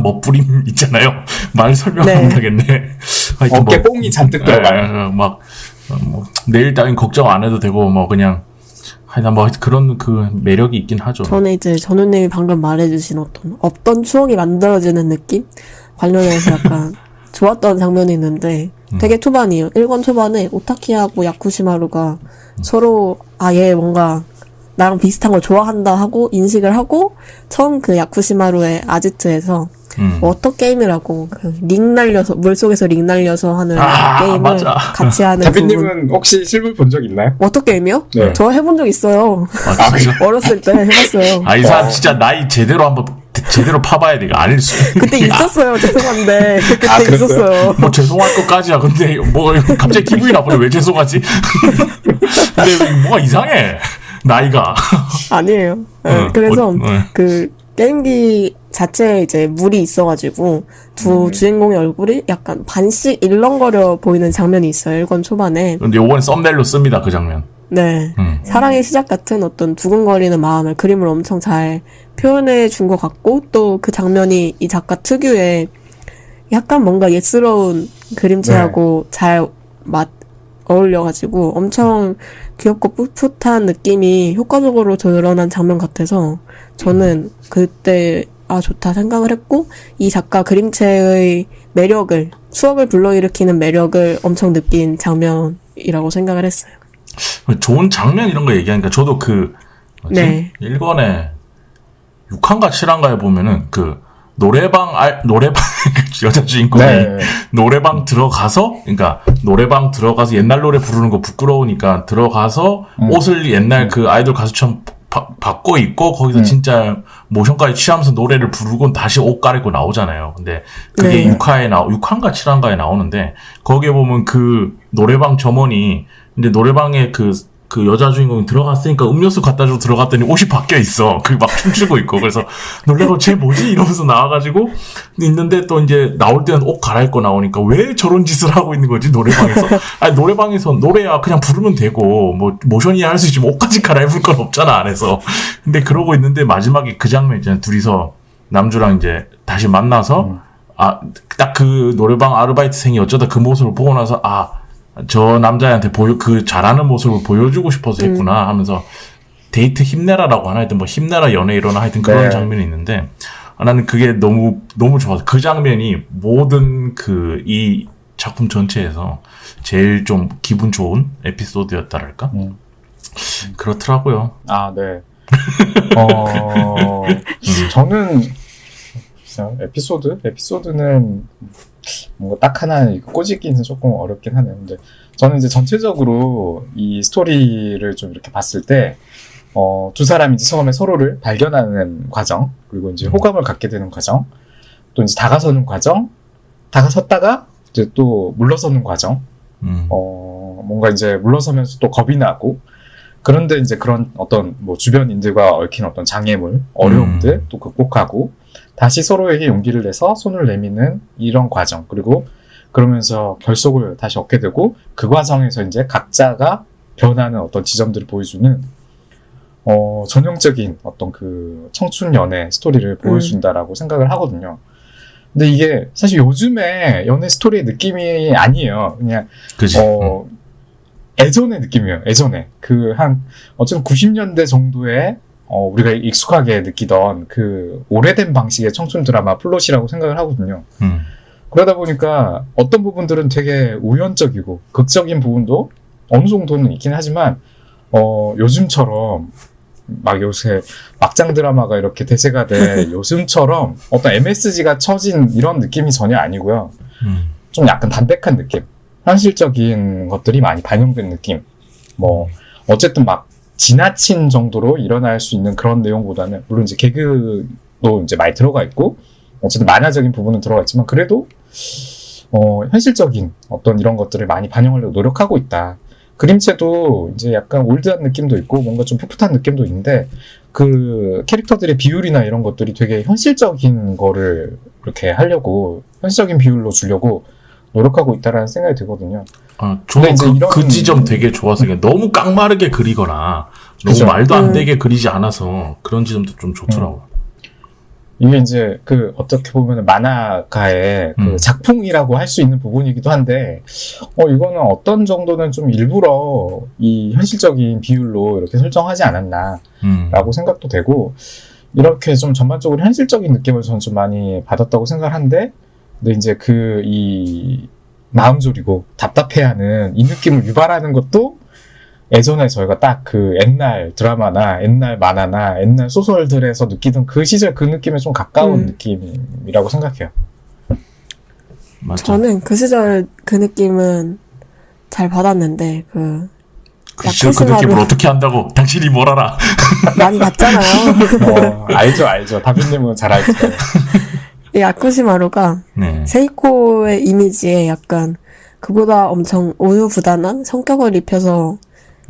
멋부림 있잖아요. 말 설명 네. 못 하겠네. 하여튼 어깨 뽕이 잔뜩 들어가요. 뭐 내일 따윈 걱정 안 해도 되고 뭐 그냥 하여튼 뭐 그런 그 매력이 있긴 하죠. 저는 이제 전우님이 방금 말해주신 어떤 없던 추억이 만들어지는 느낌 관련해서 약간 좋았던 장면이 있는데 되게 초반이에요. 1권 초반에 오타키하고 야쿠시마루가 서로 아예 뭔가 나랑 비슷한 걸 좋아한다 하고 인식을 하고 처음 그 야쿠시마루의 아지트에서 워터 게임이라고 그 링 날려서 물속에서 링 날려서 하는 게임을 맞아. 같이 하는 부분. 대표님은 혹시 실물 본 적 있나요? 워터 게임이요? 네. 저 해본 적 있어요. 아, 진짜? 어렸을 때 해봤어요. 이 사람 진짜 나이 제대로 한번 제대로 파봐야 돼. 이거 아닐 수. 그때 있었어요. 죄송한데 그때 그랬어요? 있었어요. 뭐 죄송할 것까지야. 근데 뭐 갑자기 기분이 나쁘네. 왜 죄송하지? 근데 뭐가 이상해. 나이가. 아니에요. 네, 그래서 네. 그 게임기 자체에 이제 물이 있어가지고 두 주인공의 얼굴이 약간 반씩 일렁거려 보이는 장면이 있어요. 1권 초반에. 근데 요번에 썸네일로 씁니다. 그 장면. 네. 사랑의 시작 같은 어떤 두근거리는 마음을 그림을 엄청 잘 표현해 준 것 같고 또 그 장면이 이 작가 특유의 약간 뭔가 예스러운 그림체하고 잘 어울려가지고 엄청 귀엽고 풋풋한 느낌이 효과적으로 드러난 장면 같아서 저는 그때 좋다 생각을 했고 이 작가 그림체의 매력을 추억을 불러일으키는 매력을 엄청 느낀 장면이라고 생각을 했어요. 좋은 장면 이런 거 얘기하니까 저도 네. 1권에 6화인가 7화인가에 보면은 그 노래방 여자 주인공이 네. 노래방 들어가서 옛날 노래 부르는 거 부끄러우니까 들어가서 옷을 옛날 그 아이돌 가수처럼 바꿔 입고 거기서 진짜 모션까지 취하면서 노래를 부르고 다시 옷 갈아입고 나오잖아요. 근데 그게 네. 6화인가 7화인가에 나오는데 거기에 보면 그 노래방 점원이 근데 노래방에 그 여자 주인공이 들어갔으니까 음료수 갖다 주고 들어갔더니 옷이 바뀌어 있어. 그 막 춤추고 있고. 그래서 놀래고 쟤 뭐지? 이러면서 나와가지고 있는데 또 이제 나올 때는 옷 갈아입고 나오니까 왜 저런 짓을 하고 있는 거지? 노래방에서. 아니, 노래방에서 노래야 그냥 부르면 되고, 뭐, 모션이야 할 수 있지. 뭐 옷까지 갈아입을 건 없잖아, 안에서. 근데 그러고 있는데 마지막에 그 장면 있잖아요. 둘이서 남주랑 이제 다시 만나서, 딱 그 노래방 아르바이트생이 어쩌다 그 모습을 보고 나서, 저 남자애한테 그 잘하는 모습을 보여주고 싶어서 했구나 하면서 데이트 힘내라라고 하나 하여튼 뭐 힘내라 연애 일어나 하여튼 그런 네. 장면이 있는데 나는 그게 너무 좋아서 그 장면이 모든 이 작품 전체에서 제일 좀 기분 좋은 에피소드였다랄까? 그렇더라고요. 네. 저는 에피소드는 뭔가 딱 하나 꼬집기는 조금 어렵긴 하네요. 근데 저는 이제 전체적으로 이 스토리를 좀 이렇게 봤을 때, 두 사람이 이제 처음에 서로를 발견하는 과정, 그리고 이제 호감을 갖게 되는 과정, 또 이제 다가서는 과정, 다가섰다가 이제 또 물러서는 과정, 뭔가 이제 물러서면서 또 겁이 나고, 그런데 이제 그런 어떤 뭐 주변인들과 얽힌 어떤 장애물, 어려움들 또 극복하고, 다시 서로에게 용기를 내서 손을 내미는 이런 과정. 그리고 그러면서 결속을 다시 얻게 되고 그 과정에서 이제 각자가 변하는 어떤 지점들을 보여주는 전형적인 어떤 그 청춘 연애 스토리를 보여준다라고 생각을 하거든요. 근데 이게 사실 요즘에 연애 스토리의 느낌이 아니에요. 그냥 그치? 예전의 느낌이에요. 예전에 어쨌든 90년대 정도의 우리가 익숙하게 느끼던 그 오래된 방식의 청춘 드라마 플롯이라고 생각을 하거든요. 그러다 보니까 어떤 부분들은 되게 우연적이고 극적인 부분도 어느 정도는 있긴 하지만 요즘처럼 막 요새 막장 드라마가 이렇게 대세가 돼 요즘처럼 어떤 MSG가 쳐진 이런 느낌이 전혀 아니고요. 좀 약간 담백한 느낌, 현실적인 것들이 많이 반영된 느낌. 뭐 어쨌든 막 지나친 정도로 일어날 수 있는 그런 내용보다는 물론 이제 개그도 이제 많이 들어가 있고 어쨌든 만화적인 부분은 들어가 있지만 그래도 현실적인 어떤 이런 것들을 많이 반영하려고 노력하고 있다. 그림체도 이제 약간 올드한 느낌도 있고 뭔가 좀 풋풋한 느낌도 있는데 그 캐릭터들의 비율이나 이런 것들이 되게 현실적인 거를 이렇게 하려고 현실적인 비율로 주려고 노력하고 있다라는 생각이 들거든요. 저는 그 지점 되게 좋아서 너무 깡마르게 그리거나 너무 그쵸? 말도 안 되게 그리지 않아서 그런 지점도 좀 좋더라고요. 이게 이제 어떻게 보면 만화가의 그 작품이라고 할 수 있는 부분이기도 한데, 이거는 어떤 정도는 좀 일부러 이 현실적인 비율로 이렇게 설정하지 않았나라고 생각도 되고, 이렇게 좀 전반적으로 현실적인 느낌을 저는 좀 많이 받았다고 생각을 한데, 근데 이제 이 마음 졸이고 답답해하는 이 느낌을 유발하는 것도 예전에 저희가 딱 그 옛날 드라마나 옛날 만화나 옛날 소설들에서 느끼던 그 시절 그 느낌에 좀 가까운 느낌이라고 생각해요. 맞죠. 저는 그 시절 그 느낌은 잘 받았는데 그 시절 그 느낌을 어떻게 한다고? 당신이 뭘 알아? 많이 봤잖아요. 알죠. 다빈님은 잘 알죠. 이 야쿠시마루가 세이코의 이미지에 약간 그보다 엄청 우유부단한 성격을 입혀서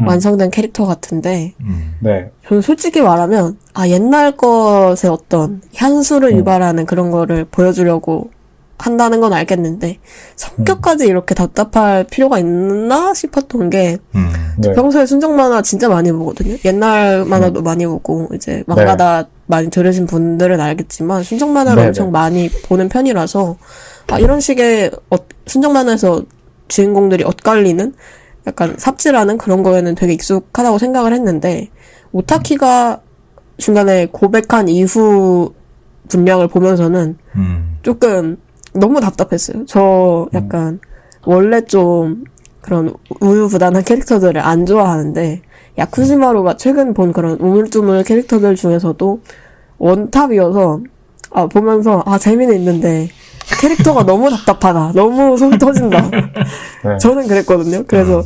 완성된 캐릭터 같은데, 네. 저는 솔직히 말하면, 옛날 것의 어떤 향수를 유발하는 그런 거를 보여주려고 한다는 건 알겠는데, 성격까지 이렇게 답답할 필요가 있나 싶었던 게, 네. 평소에 순정 만화 진짜 많이 보거든요. 옛날 만화도 많이 보고, 이제 망가다 많이 들으신 분들은 알겠지만, 순정 만화를 엄청 많이 보는 편이라서, 이런 식의 순정 만화에서 주인공들이 엇갈리는 약간 삽질하는 그런 거에는 되게 익숙하다고 생각을 했는데 오타키가 중간에 고백한 이후 분량을 보면서는 조금 너무 답답했어요. 저 약간 원래 좀 그런 우유부단한 캐릭터들을 안 좋아하는데 야쿠시마루가 최근 본 그런 우물쭈물 캐릭터들 중에서도 원탑이어서 보면서 재미는 있는데 캐릭터가 너무 답답하다. 너무 속 터진다. 네. 저는 그랬거든요. 그래서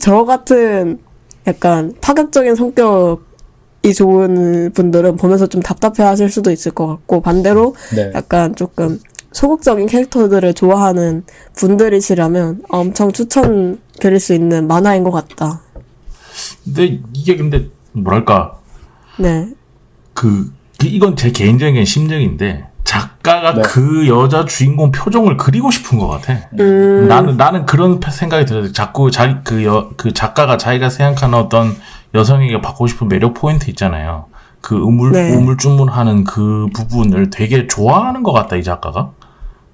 저 같은 약간 파격적인 성격이 좋은 분들은 보면서 좀 답답해 하실 수도 있을 것 같고 반대로 약간 조금 소극적인 캐릭터들을 좋아하는 분들이시라면 엄청 추천드릴 수 있는 만화인 것 같다. 근데 뭐랄까. 네. 이건 제 개인적인 심정인데 작가가 그 여자 주인공 표정을 그리고 싶은 것 같아. 나는 그런 생각이 들어요. 자꾸 그 작가가 자기가 생각하는 어떤 여성에게 받고 싶은 매력 포인트 있잖아요. 그 우물쭈물하는 그 부분을 되게 좋아하는 것 같다, 이 작가가.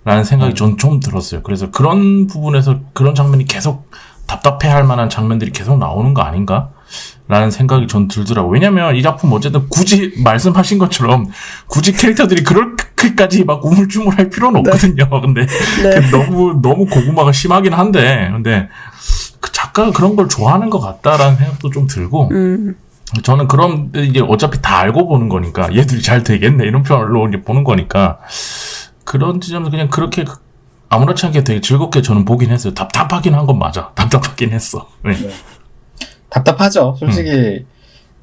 라는 생각이 좀 들었어요. 그래서 그런 부분에서 그런 장면이 계속 답답해할 만한 장면들이 계속 나오는 거 아닌가? 라는 생각이 전 들더라고요. 왜냐면 이 작품 어쨌든 굳이 말씀하신 것처럼 굳이 캐릭터들이 그렇게까지 막 우물쭈물할 필요는 없거든요. 근데 너무 고구마가 심하긴 한데 근데 그 작가가 그런 걸 좋아하는 것 같다라는 생각도 좀 들고 저는 그럼 이제 어차피 다 알고 보는 거니까 얘들이 잘 되겠네 이런 표현으로 이제 보는 거니까 그런 지점에서 그냥 그렇게 아무렇지 않게 되게 즐겁게 저는 보긴 했어요. 답답하긴 한 건 맞아. 답답하긴 했어. 네. 답답하죠. 솔직히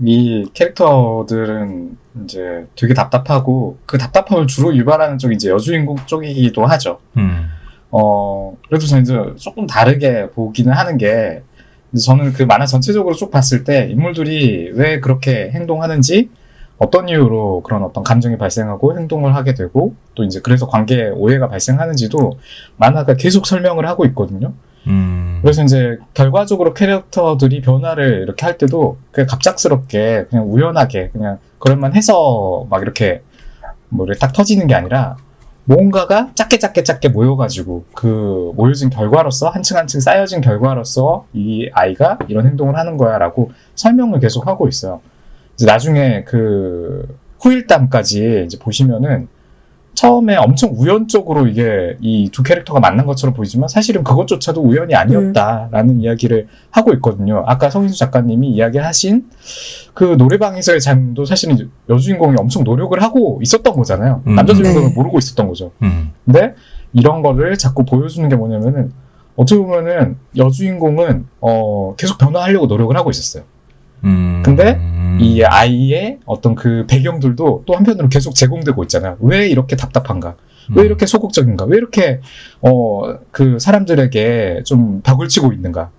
이 캐릭터들은 이제 되게 답답하고 그 답답함을 주로 유발하는 쪽이 이제 여주인공 쪽이기도 하죠. 그래도 저는 이제 조금 다르게 보기는 하는 게 저는 그 만화 전체적으로 쭉 봤을 때 인물들이 왜 그렇게 행동하는지 어떤 이유로 그런 어떤 감정이 발생하고 행동을 하게 되고 또 이제 그래서 관계에 오해가 발생하는지도 만화가 계속 설명을 하고 있거든요. 그래서 이제 결과적으로 캐릭터들이 변화를 이렇게 할 때도 그냥 갑작스럽게 그냥 우연하게 그냥 그럴만 해서 막 이렇게 뭐를 딱 터지는 게 아니라 뭔가가 작게 모여가지고 그 모여진 결과로서 한층 한층 쌓여진 결과로서 이 아이가 이런 행동을 하는 거야라고 설명을 계속 하고 있어요. 이제 나중에 그 후일담까지 이제 보시면은 처음에 엄청 우연적으로 이게 이 두 캐릭터가 만난 것처럼 보이지만 사실은 그것조차도 우연이 아니었다라는 이야기를 하고 있거든요. 아까 성인수 작가님이 이야기하신 그 노래방에서의 장면도 사실은 여주인공이 엄청 노력을 하고 있었던 거잖아요. 남자 주인공은 모르고 있었던 거죠. 근데 이런 거를 자꾸 보여주는 게 뭐냐면은 어떻게 보면은 여주인공은 계속 변화하려고 노력을 하고 있었어요. 근데 이 아이의 어떤 그 배경들도 또 한편으로 계속 제공되고 있잖아요. 왜 이렇게 답답한가? 왜 이렇게 소극적인가? 왜 이렇게 그 사람들에게 좀 벽을 치고 있는가?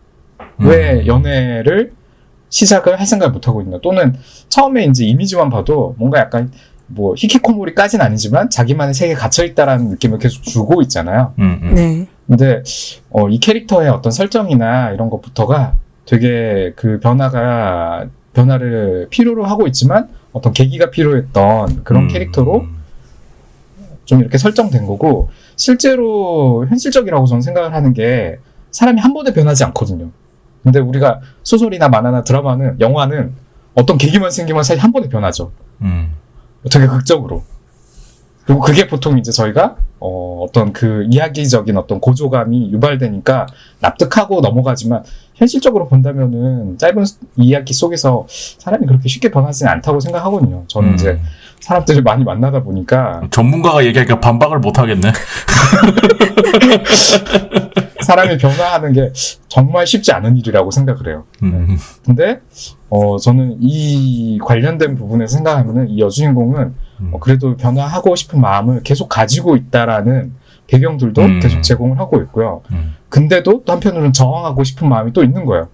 왜 연애를 시작을 할 생각을 못 하고 있나? 또는 처음에 이제 이미지만 봐도 뭔가 약간 뭐 히키코모리까지는 아니지만 자기만의 세계에 gat혀 있다라는 느낌을 계속 주고 있잖아요. 네. 근데 이 캐릭터의 어떤 설정이나 이런 것부터가 되게 그 변화를 필요로 하고 있지만 어떤 계기가 필요했던 그런 캐릭터로 좀 이렇게 설정된 거고, 실제로 현실적이라고 저는 생각을 하는 게 사람이 한 번에 변하지 않거든요. 근데 우리가 소설이나 만화나 드라마는, 영화는 어떤 계기만 생기면 사실 한 번에 변하죠. 되게 극적으로. 그리고 그게 보통 이제 저희가 어떤 그 이야기적인 어떤 고조감이 유발되니까 납득하고 넘어가지만, 현실적으로 본다면은 짧은 이야기 속에서 사람이 그렇게 쉽게 변하지는 않다고 생각하거든요. 저는 이제 사람들을 많이 만나다 보니까. 전문가가 얘기하니까 반박을 못 하겠네. 사람이 변화하는 게 정말 쉽지 않은 일이라고 생각을 해요. 근데 저는 이 관련된 부분에서 생각하면은 이 여주인공은 그래도 변화하고 싶은 마음을 계속 가지고 있다라는 배경들도 계속 제공을 하고 있고요. 근데도 또 한편으로는 저항하고 싶은 마음이 또 있는 거예요.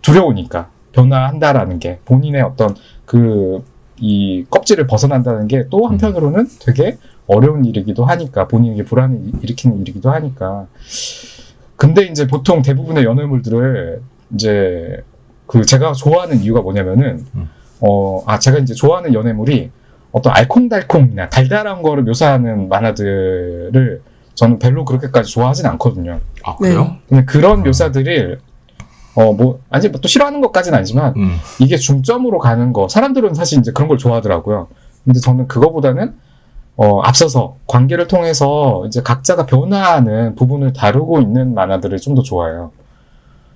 두려우니까. 변화한다라는 게, 본인의 어떤 이 껍질을 벗어난다는 게 또 한편으로는 되게 어려운 일이기도 하니까, 본인에게 불안을 일으키는 일이기도 하니까. 근데 이제 보통 대부분의 연애물들을 이제 제가 좋아하는 이유가 뭐냐면은 제가 이제 좋아하는 연애물이 어떤 알콩달콩이나 달달한 거를 묘사하는 만화들을 저는 별로 그렇게까지 좋아하진 않거든요. 아, 그래요? 근데 그런 묘사들을 아니 또 싫어하는 것까지는 아니지만 이게 중점으로 가는 거, 사람들은 사실 이제 그런 걸 좋아하더라고요. 근데 저는 그거보다는 앞서서 관계를 통해서 이제 각자가 변화하는 부분을 다루고 있는 만화들을 좀 더 좋아해요.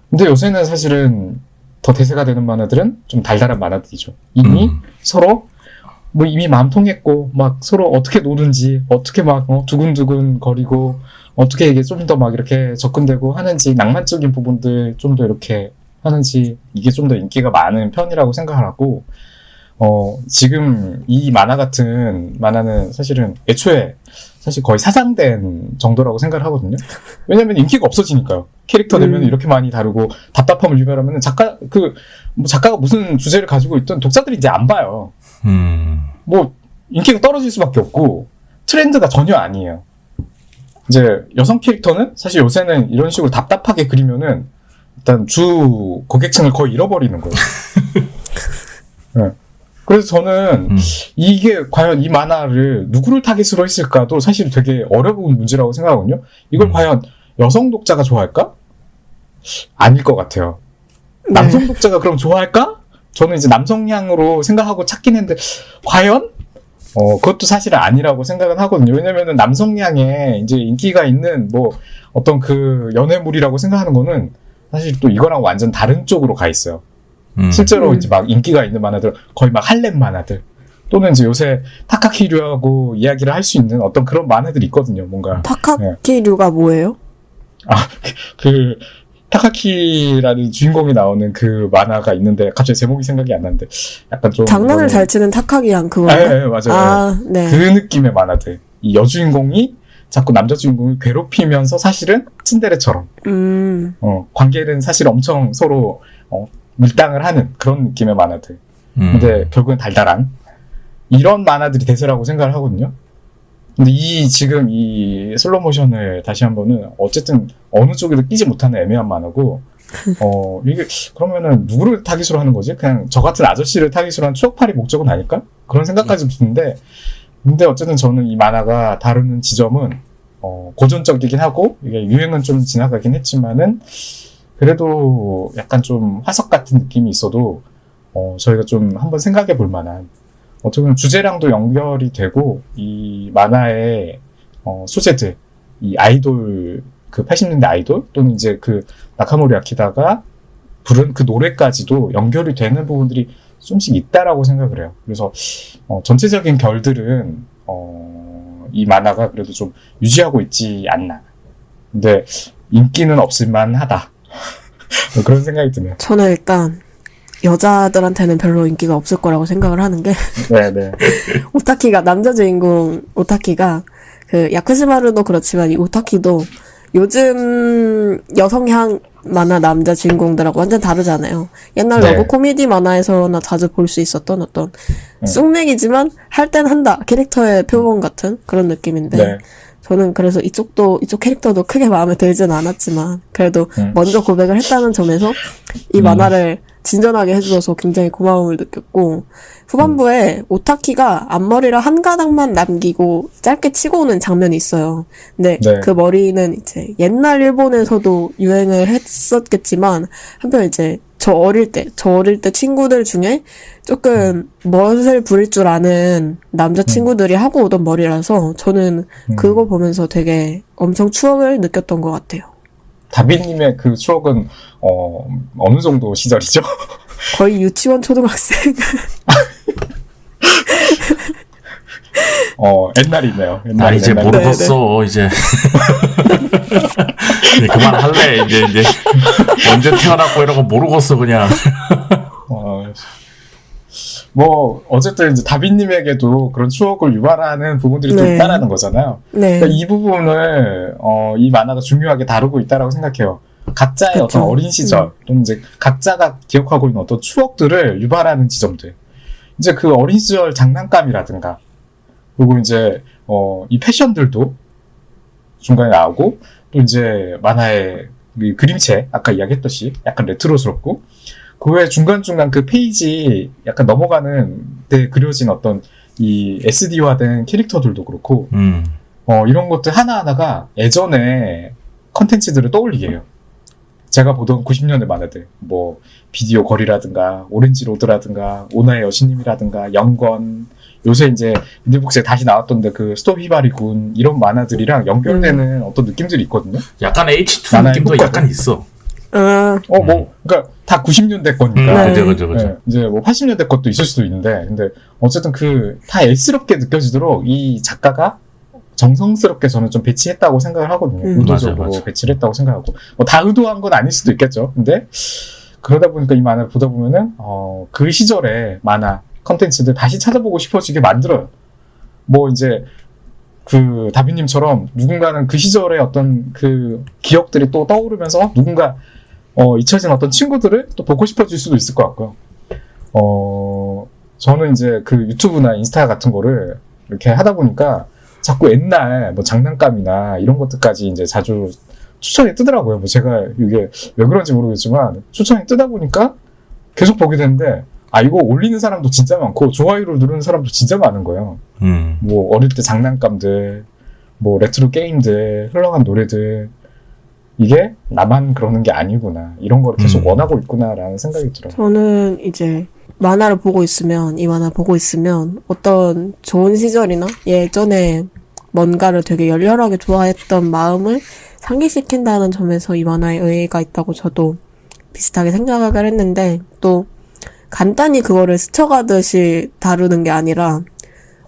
근데 요새는 사실은 더 대세가 되는 만화들은 좀 달달한 만화들이죠. 이미 서로 이미 마음 통했고, 막 서로 어떻게 노는지, 어떻게 막 두근두근 거리고, 어떻게 이게 좀 더 막 이렇게 접근되고 하는지, 낭만적인 부분들 좀 더 이렇게 하는지, 이게 좀 더 인기가 많은 편이라고 생각을 하고, 지금 이 만화 같은 만화는 사실은 애초에 사실 거의 사장된 정도라고 생각을 하거든요. 왜냐면 인기가 없어지니까요. 캐릭터 되면 이렇게 많이 다루고 답답함을 유발하면 작가가 무슨 주제를 가지고 있든 독자들이 이제 안 봐요. 인기가 떨어질 수밖에 없고 트렌드가 전혀 아니에요. 이제 여성 캐릭터는 사실 요새는 이런 식으로 답답하게 그리면은 일단 주 고객층을 거의 잃어버리는 거예요. 네. 그래서 저는 이게 과연 이 만화를 누구를 타깃으로 했을까도 사실 되게 어려운 문제라고 생각하거든요. 이걸 과연 여성 독자가 좋아할까? 아닐 것 같아요. 남성 독자가 그럼 좋아할까? 저는 이제 남성향으로 생각하고 찾긴 했는데 과연? 그것도 사실은 아니라고 생각은 하거든요. 왜냐면은 남성향에 이제 인기가 있는 어떤 그 연애물이라고 생각하는 거는 사실 또 이거랑 완전 다른 쪽으로 가 있어요. 실제로 이제 막 인기가 있는 만화들, 거의 막 할렘 만화들, 또는 이제 요새 타카키류하고 이야기를 할 수 있는 어떤 그런 만화들이 있거든요, 뭔가. 타카키류가 뭐예요? 타카키라는 주인공이 나오는 그 만화가 있는데, 갑자기 제목이 생각이 안 나는데, 약간 좀. 장난을 잘 치는 타카기양 그건가? 네, 맞아요. 네. 그 느낌의 만화들. 이 여주인공이 자꾸 남자 주인공을 괴롭히면서 사실은 츤데레처럼. 관계는 사실 엄청 서로, 밀당을 하는 그런 느낌의 만화들. 근데 결국은 달달한 이런 만화들이 대세라고 생각을 하거든요. 근데 지금 이 슬로모션을 다시 한번은 어쨌든 어느 쪽에도 끼지 못하는 애매한 만화고, 이게 그러면은 누구를 타깃으로 하는 거지? 그냥 저 같은 아저씨를 타깃으로 한 추억팔이 목적은 아닐까? 그런 생각까지 드는데, 근데 어쨌든 저는 이 만화가 다루는 지점은 고전적이긴 하고, 이게 유행은 좀 지나가긴 했지만은 그래도 약간 좀 화석 같은 느낌이 있어도 저희가 좀 한번 생각해 볼 만한, 어떻게 보면 주제랑도 연결이 되고, 이 만화의 소재들, 이 아이돌, 그 80년대 아이돌, 또는 이제 그 나카모리 아키다가 부른 그 노래까지도 연결이 되는 부분들이 좀씩 있다라고 생각을 해요. 그래서 전체적인 결들은 이 만화가 그래도 좀 유지하고 있지 않나. 근데 인기는 없을만 하다. 그런 생각이 드네요. 저는 일단 여자들한테는 별로 인기가 없을 거라고 생각을 하는 게 네네. 남자 주인공 오타키가 그 야쿠시마루도 그렇지만 이 오타키도 요즘 여성향 만화 남자 주인공들하고 완전 다르잖아요. 옛날 네. 러브 코미디 만화에서나 자주 볼 수 있었던 어떤 쑥맥이지만 할 땐 한다 캐릭터의 표본 같은 그런 느낌인데 네. 저는 그래서 이쪽 캐릭터도 크게 마음에 들진 않았지만 그래도 먼저 고백을 했다는 점에서 이 만화를 진전하게 해주셔서 굉장히 고마움을 느꼈고 후반부에 오타키가 앞머리를 한 가닥만 남기고 짧게 치고 오는 장면이 있어요. 근데 네. 그 머리는 이제 옛날 일본에서도 유행을 했었겠지만 한편 이제 저 어릴 때 친구들 중에 조금 멋을 부릴 줄 아는 남자 친구들이 하고 오던 머리라서 저는 그거 보면서 되게 엄청 추억을 느꼈던 것 같아요. 다비님의 그 추억은 어느 정도 시절이죠? 거의 유치원 초등학생. 옛날이네요. 나 이제 옛날에. 모르겠어 이제 그만할래 이제 언제 태어났고 이런 거 모르겠어 그냥. 뭐 어쨌든 이제 다비님에게도 그런 추억을 유발하는 부분들이 또 네. 있다라는 거잖아요. 네. 그러니까 이 부분을 이 만화가 중요하게 다루고 있다라고 생각해요. 각자의 그쵸. 어떤 어린 시절 또는 이제 각자가 기억하고 있는 어떤 추억들을 유발하는 지점들. 이제 그 어린 시절 장난감이라든가 그리고 이제 이 패션들도 중간에 나오고 또 이제 만화의 이 그림체 아까 이야기했듯이 약간 레트로스럽고 그 외에 중간중간 그 페이지 약간 넘어가는 데 그려진 어떤 이 SD화된 캐릭터들도 그렇고 이런 것들 하나하나가 예전에 컨텐츠들을 떠올리게 해요. 제가 보던 90년대 만화들 뭐 비디오 거리라든가 오렌지 로드라든가 오나의 여신님이라든가 영건 요새 이제 인디북스에 다시 나왔던데 그 스톱 히바리군 이런 만화들이랑 연결되는 어떤 느낌들이 있거든요. 약간 H2 만화의 느낌도 효과들. 약간 있어. 그러니까 다 90년대 거니까. 네. 그죠. 네, 이제 뭐 80년대 것도 있을 수도 있는데, 근데 어쨌든 다 애스럽게 느껴지도록 이 작가가 정성스럽게 저는 좀 배치했다고 생각을 하거든요. 의도적으로 맞아. 배치를 했다고 생각하고. 뭐 다 의도한 건 아닐 수도 있겠죠. 근데 그러다 보니까 이 만화를 보다 보면은, 그 시절의 만화 컨텐츠들 다시 찾아보고 싶어지게 만들어요. 뭐 이제, 그 다비님처럼 누군가는 그 시절의 어떤 그 기억들이 또 떠오르면서 누군가 잊혀진 어떤 친구들을 또 보고 싶어질 수도 있을 것 같고요. 저는 이제 그 유튜브나 인스타 같은 거를 이렇게 하다 보니까 자꾸 옛날 뭐 장난감이나 이런 것들까지 이제 자주 추천이 뜨더라고요. 뭐 제가 이게 왜 그런지 모르겠지만 추천이 뜨다 보니까 계속 보게 되는데 이거 올리는 사람도 진짜 많고 좋아요를 누르는 사람도 진짜 많은 거예요. 뭐 어릴 때 장난감들, 뭐 레트로 게임들, 흘러간 노래들 이게 나만 그러는 게 아니구나. 이런 걸 계속 원하고 있구나라는 생각이 들어요. 저는 이제 만화를 보고 있으면 이 만화 보고 있으면 어떤 좋은 시절이나 예전에 뭔가를 되게 열렬하게 좋아했던 마음을 상기시킨다는 점에서 이 만화에 의의가 있다고 저도 비슷하게 생각을 했는데 또 간단히 그거를 스쳐가듯이 다루는 게 아니라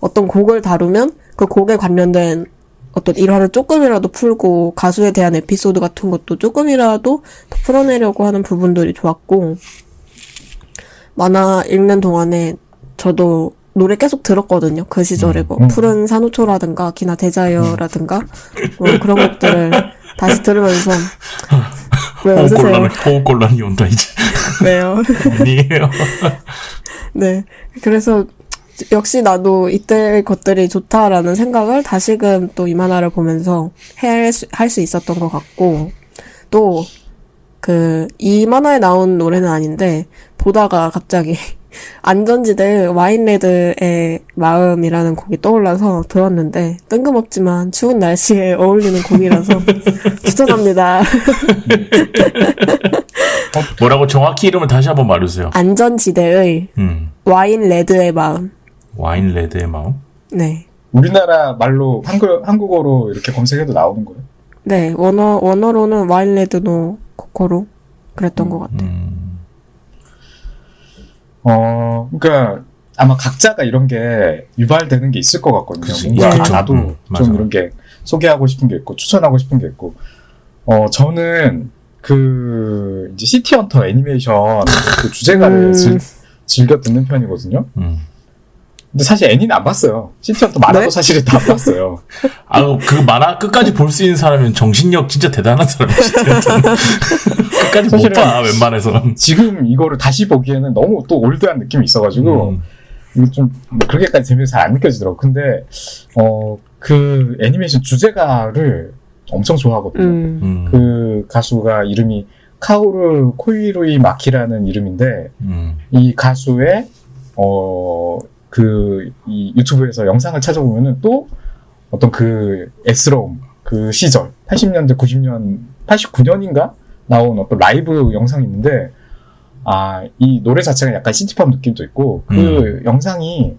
어떤 곡을 다루면 그 곡에 관련된 어떤 일화를 조금이라도 풀고 가수에 대한 에피소드 같은 것도 조금이라도 더 풀어내려고 하는 부분들이 좋았고 만화 읽는 동안에 저도 노래 계속 들었거든요. 그 시절에 뭐 푸른 산호초라든가 기나 대자여라든가 뭐 그런 것들을 다시 들으면서 왜 웃으세요? 호흡곤란이 온다 이제. 왜요? 아니에요. 네. 그래서 역시 나도 이때 것들이 좋다라는 생각을 다시금 또 이 만화를 보면서 할 수 있었던 것 같고 또 이 만화에 나온 노래는 아닌데 보다가 갑자기 안전지대 와인레드의 마음이라는 곡이 떠올라서 들었는데 뜬금없지만 추운 날씨에 어울리는 곡이라서 추천합니다. 뭐라고 정확히 이름을 다시 한번 말해주세요. 안전지대의 와인레드의 마음. 와인레드의 마음? 네. 우리나라 말로 한국어로 이렇게 검색해도 나오는 거예요? 네, 원어로는 와일레드노 코코로 그랬던 것 같아요. 그러니까 아마 각자가 이런 게 유발되는 게 있을 것 같거든요. 그치. 뭔가 그쵸. 나도 맞아. 좀 이런 게 소개하고 싶은 게 있고 추천하고 싶은 게 있고. 저는 이제 시티헌터 애니메이션 그 주제가를 즐겨 듣는 편이거든요. 근데 사실 애니는 안 봤어요. 시티헌터 만화도 네? 사실은 다 안 봤어요. 그 만화 끝까지 볼 수 있는 사람은 정신력 진짜 대단한 사람이지. 끝까지 못 사실은 봐, 웬만해서는. 지금 이거를 다시 보기에는 너무 또 올드한 느낌이 있어가지고 이게 좀 그렇게까지 재미가 잘 안 느껴지더라고. 근데 그 애니메이션 주제가를 엄청 좋아하거든요. 그 가수가 이름이 카오루 코이루이 마키라는 이름인데 이 가수의 이 유튜브에서 영상을 찾아보면은 또 어떤 그 애스러움, 그 시절, 80년대, 89년인가? 나온 어떤 라이브 영상이 있는데, 이 노래 자체가 약간 시티팝 느낌도 있고, 그 영상이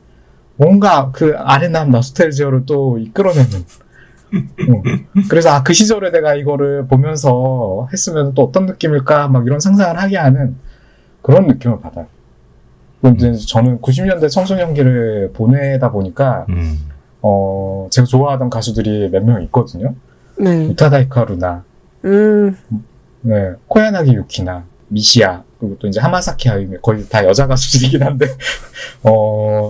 뭔가 그 아련한 노스텔지어를 또 이끌어내는. 그래서 그 시절에 내가 이거를 보면서 했으면 또 어떤 느낌일까? 막 이런 상상을 하게 하는 그런 느낌을 받아요. 근데 저는 90년대 청소년기를 보내다 보니까 제가 좋아하던 가수들이 몇 명 있거든요. 네. 우타다 히카루나, 네, 코야나기 유키나, 미시야, 그리고 또 이제 하마사키 하유미, 거의 다 여자 가수들이긴 한데,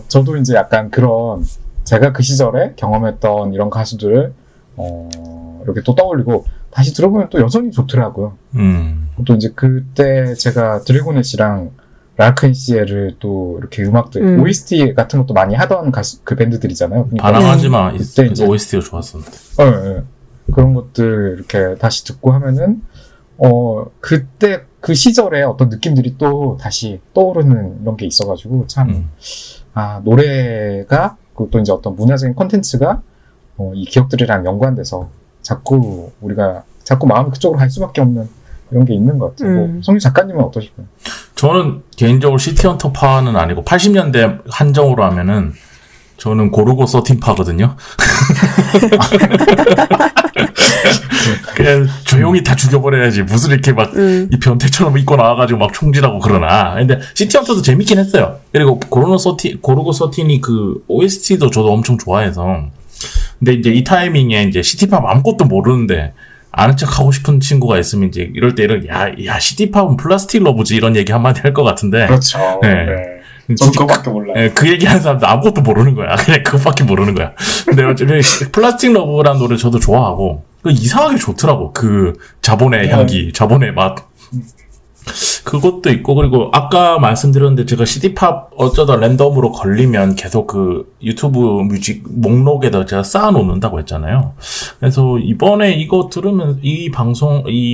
저도 이제 약간 그런 제가 그 시절에 경험했던 이런 가수들을 이렇게 또 떠올리고 다시 들어보면 또 여전히 좋더라고요. 또 이제 그때 제가 드래곤햇이랑 라크앤시에를 또 이렇게 음악들, OST 같은 것도 많이 하던 그 밴드들이잖아요. 그러니까 반항하지마. 그때 이제 OST가 좋았었는데. 네. 그런 것들 이렇게 다시 듣고 하면은, 그때 그 시절에 어떤 느낌들이 또 다시 떠오르는 이런 게 있어가지고 참, 노래가, 그리고 또 이제 어떤 문화적인 콘텐츠가, 이 기억들이랑 연관돼서 자꾸 마음이 그쪽으로 갈 수밖에 없는 그런 게 있는 것 같아요. 성유 작가님은 어떠실까요? 저는 개인적으로 시티헌터파는 아니고 80년대 한정으로 하면은 저는 고르고 서틴파거든요. 그냥 조용히 다 죽여버려야지. 무슨 이렇게 막 이 변태처럼 입고 나와가지고 막 총질하고 그러나. 근데 시티헌터도 재밌긴 했어요. 그리고 고르고 서틴이 그 OST도 저도 엄청 좋아해서. 근데 이제 이 타이밍에 이제 시티팝 아무것도 모르는데 아는 척 하고 싶은 친구가 있으면 이제 이럴 때 야, 시티팝은 플라스틱 러브지 이런 얘기 한마디 할 것 같은데. 그렇죠. 네. 저는 그거밖에 몰라요. 네, 그 얘기 하는 사람도 아무것도 모르는 거야. 그냥 그것밖에 모르는 거야. 근데 어차피 플라스틱 러브라는 노래 저도 좋아하고, 이상하게 좋더라고. 그 자본의 향기, 자본의 맛. 그것도 있고, 그리고 아까 말씀드렸는데 제가 시티팝 어쩌다 랜덤으로 걸리면 계속 그 유튜브 뮤직 목록에다 제가 쌓아놓는다고 했잖아요. 그래서 이번에 이거 들으면 이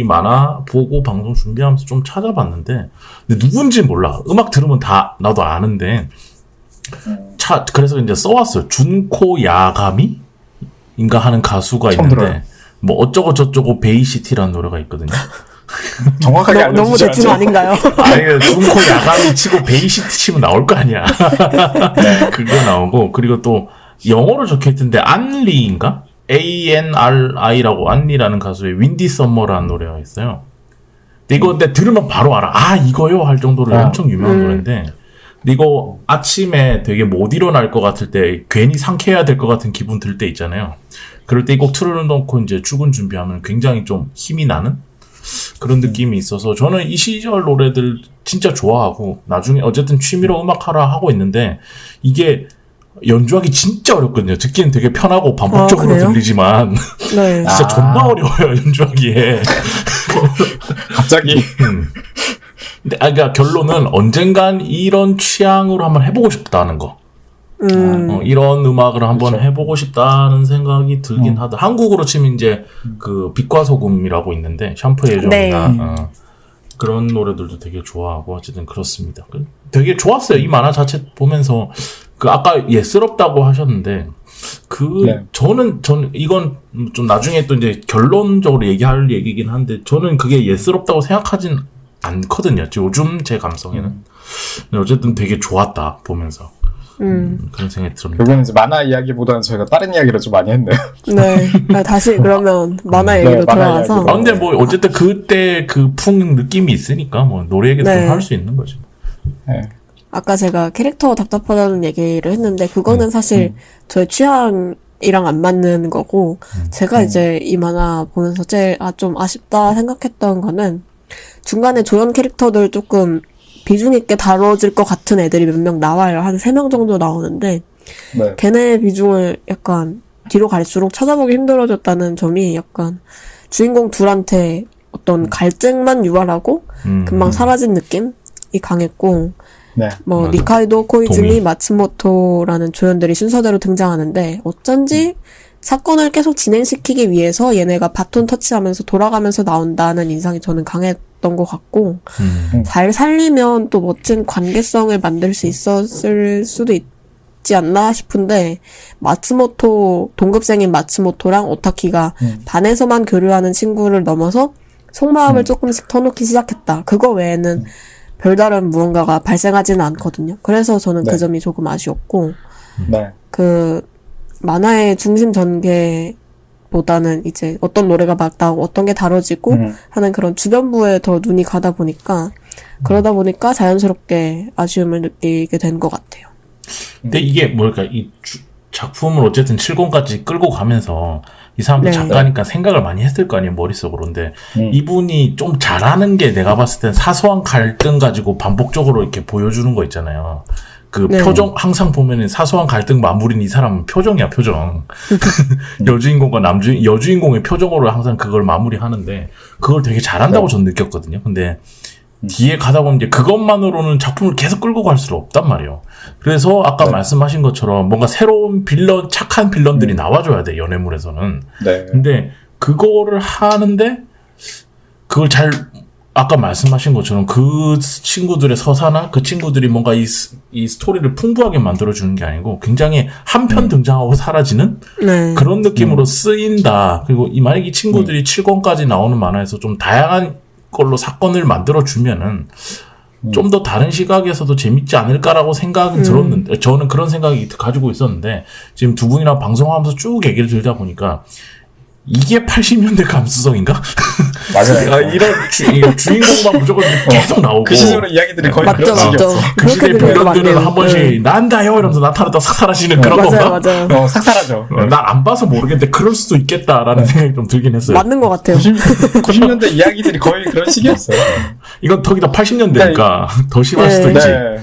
만화 보고 방송 준비하면서 좀 찾아봤는데, 근데 누군지 몰라. 음악 들으면 다 나도 아는데, 그래서 이제 써왔어요. 준코 야가미? 인가 하는 가수가 있는데, 들어요. 뭐 어쩌고 저쩌고 베이시티라는 노래가 있거든요. 정확하게 알려주셔야죠. 너무 대충 아닌가요? 아니, 준코 야가미 치고 베이시티 치면 나올 거 아니야. 그거 나오고, 그리고 또 영어로 적혀있던데 안리인가? ANRI라고 안리라는 가수의 윈디 썸머라는 노래가 있어요. 근데 들으면 바로 알아. 이거요? 할 정도로 엄청 유명한 노래인데, 근데 이거 아침에 되게 못 일어날 것 같을 때 괜히 상쾌해야 될 것 같은 기분 들 때 있잖아요. 그럴 때 이 곡 틀어놓고 이제 출근 준비하면 굉장히 좀 힘이 나는 그런 느낌이 있어서 저는 이 시절 노래들 진짜 좋아하고 나중에 어쨌든 취미로 음악하라 하고 있는데 이게 연주하기 진짜 어렵거든요. 듣기는 되게 편하고 반복적으로 들리지만 네. 진짜 존나 어려워요. 연주하기에. 갑자기. 근데 그러니까 결론은 언젠간 이런 취향으로 한번 해보고 싶다는 거. 이런 음악을 한번 그렇죠. 해보고 싶다는 생각이 들긴 하다. 한국으로 치면 이제 그 빛과 소금이라고 있는데 샴푸의 예정이나 네. 그런 노래들도 되게 좋아하고 어쨌든 그렇습니다. 되게 좋았어요. 이 만화 자체 보면서 그 아까 예스럽다고 하셨는데 네. 저는 이건 좀 나중에 또 이제 결론적으로 얘기할 얘기긴 한데 저는 그게 예스럽다고 생각하진 않거든요. 요즘 제 감성에는. 근데 어쨌든 되게 좋았다 보면서. 그런 생각이 듭니다. 결국은 이제 만화 이야기보다는 저희가 다른 이야기를 좀 많이 했네요. 네. 다시 그러면 만화 얘기로 만화 돌아와서. 이야기로. 근데 뭐 어쨌든 그때 그 풍 느낌이 있으니까 뭐 노래 얘기도 네. 좀 할 수 있는 거죠. 네. 아까 제가 캐릭터 답답하다는 얘기를 했는데 그거는 사실 저의 취향이랑 안 맞는 거고 제가 이제 이 만화 보면서 제일 좀 아쉽다 생각했던 거는 중간에 조연 캐릭터들 조금 비중 있게 다뤄질 것 같은 애들이 몇 명 나와요. 한 3명 정도 나오는데 네. 걔네 비중을 약간 뒤로 갈수록 찾아보기 힘들어졌다는 점이 약간 주인공 둘한테 어떤 갈증만 유발하고 금방 사라진 느낌이 강했고 네. 뭐 맞아. 니카이도, 코이즈미, 동의. 마츠모토라는 조연들이 순서대로 등장하는데 어쩐지 사건을 계속 진행시키기 위해서 얘네가 바톤 터치하면서 돌아가면서 나온다는 인상이 저는 강했던 것 같고 잘 살리면 또 멋진 관계성을 만들 수 있었을 수도 있지 않나 싶은데 마츠모토 동급생인 마츠모토랑 오타키가 반에서만 교류하는 친구를 넘어서 속마음을 조금씩 터놓기 시작했다. 그거 외에는 별다른 무언가가 발생하지는 않거든요. 그래서 저는 네. 그 점이 조금 아쉬웠고 네. 그 만화의 중심 전개보다는 이제 어떤 노래가 막 나오고 어떤 게 다뤄지고 하는 그런 주변부에 더 눈이 가다 보니까 그러다 보니까 자연스럽게 아쉬움을 느끼게 된 것 같아요. 근데 이게 뭘까, 작품을 어쨌든 7권까지 끌고 가면서 이 사람도 네. 작가니까 생각을 많이 했을 거 아니에요, 머릿속으로. 근데 이분이 좀 잘하는 게 내가 봤을 땐 사소한 갈등 가지고 반복적으로 이렇게 보여주는 거 있잖아요. 그 네. 표정, 항상 보면은 사소한 갈등 마무리는 이 사람은 표정이야, 표정. 여주인공과 여주인공의 표정으로 항상 그걸 마무리하는데, 그걸 되게 잘한다고 전 느꼈거든요. 근데, 뒤에 가다 보면 이제 그것만으로는 작품을 계속 끌고 갈 수는 없단 말이에요. 그래서 아까 네. 말씀하신 것처럼 뭔가 새로운 빌런, 착한 빌런들이 나와줘야 돼, 연애물에서는. 네. 근데 그거를 하는데 그걸 잘 아까 말씀하신 것처럼 그 친구들의 서사나 그 친구들이 뭔가 이 스토리를 풍부하게 만들어주는 게 아니고 굉장히 한편 등장하고 사라지는 네. 그런 느낌으로 쓰인다. 그리고 만약 이 친구들이 7권까지 나오는 만화에서 좀 다양한 걸로 사건을 만들어주면은 좀 더 다른 시각에서도 재밌지 않을까라고 생각은 들었는데, 저는 그런 생각이 가지고 있었는데, 지금 두 분이랑 방송하면서 쭉 얘기를 들다 보니까, 이게 80년대 감수성인가? 맞아요. 이런 주인공만 무조건 계속 나오고. 그 시절의 이야기들이 거의 맞죠, 그런 맞죠. 식이었어. 그 시대 그렇게 되는 거 빌런들은 맞네요. 한 번씩 네. 난다요 이러면서 나타났다 싹 사라지는 그런 맞아요, 건가? 맞아요. 싹 사라져. 난 안 봐서 모르겠는데 그럴 수도 있겠다라는 생각이 좀 들긴 했어요. 맞는 것 같아요. 90년대 이야기들이 거의 그런 식이었어요. 이건 더기다 80년대니까 더 심할 네. 수도 있지. 네.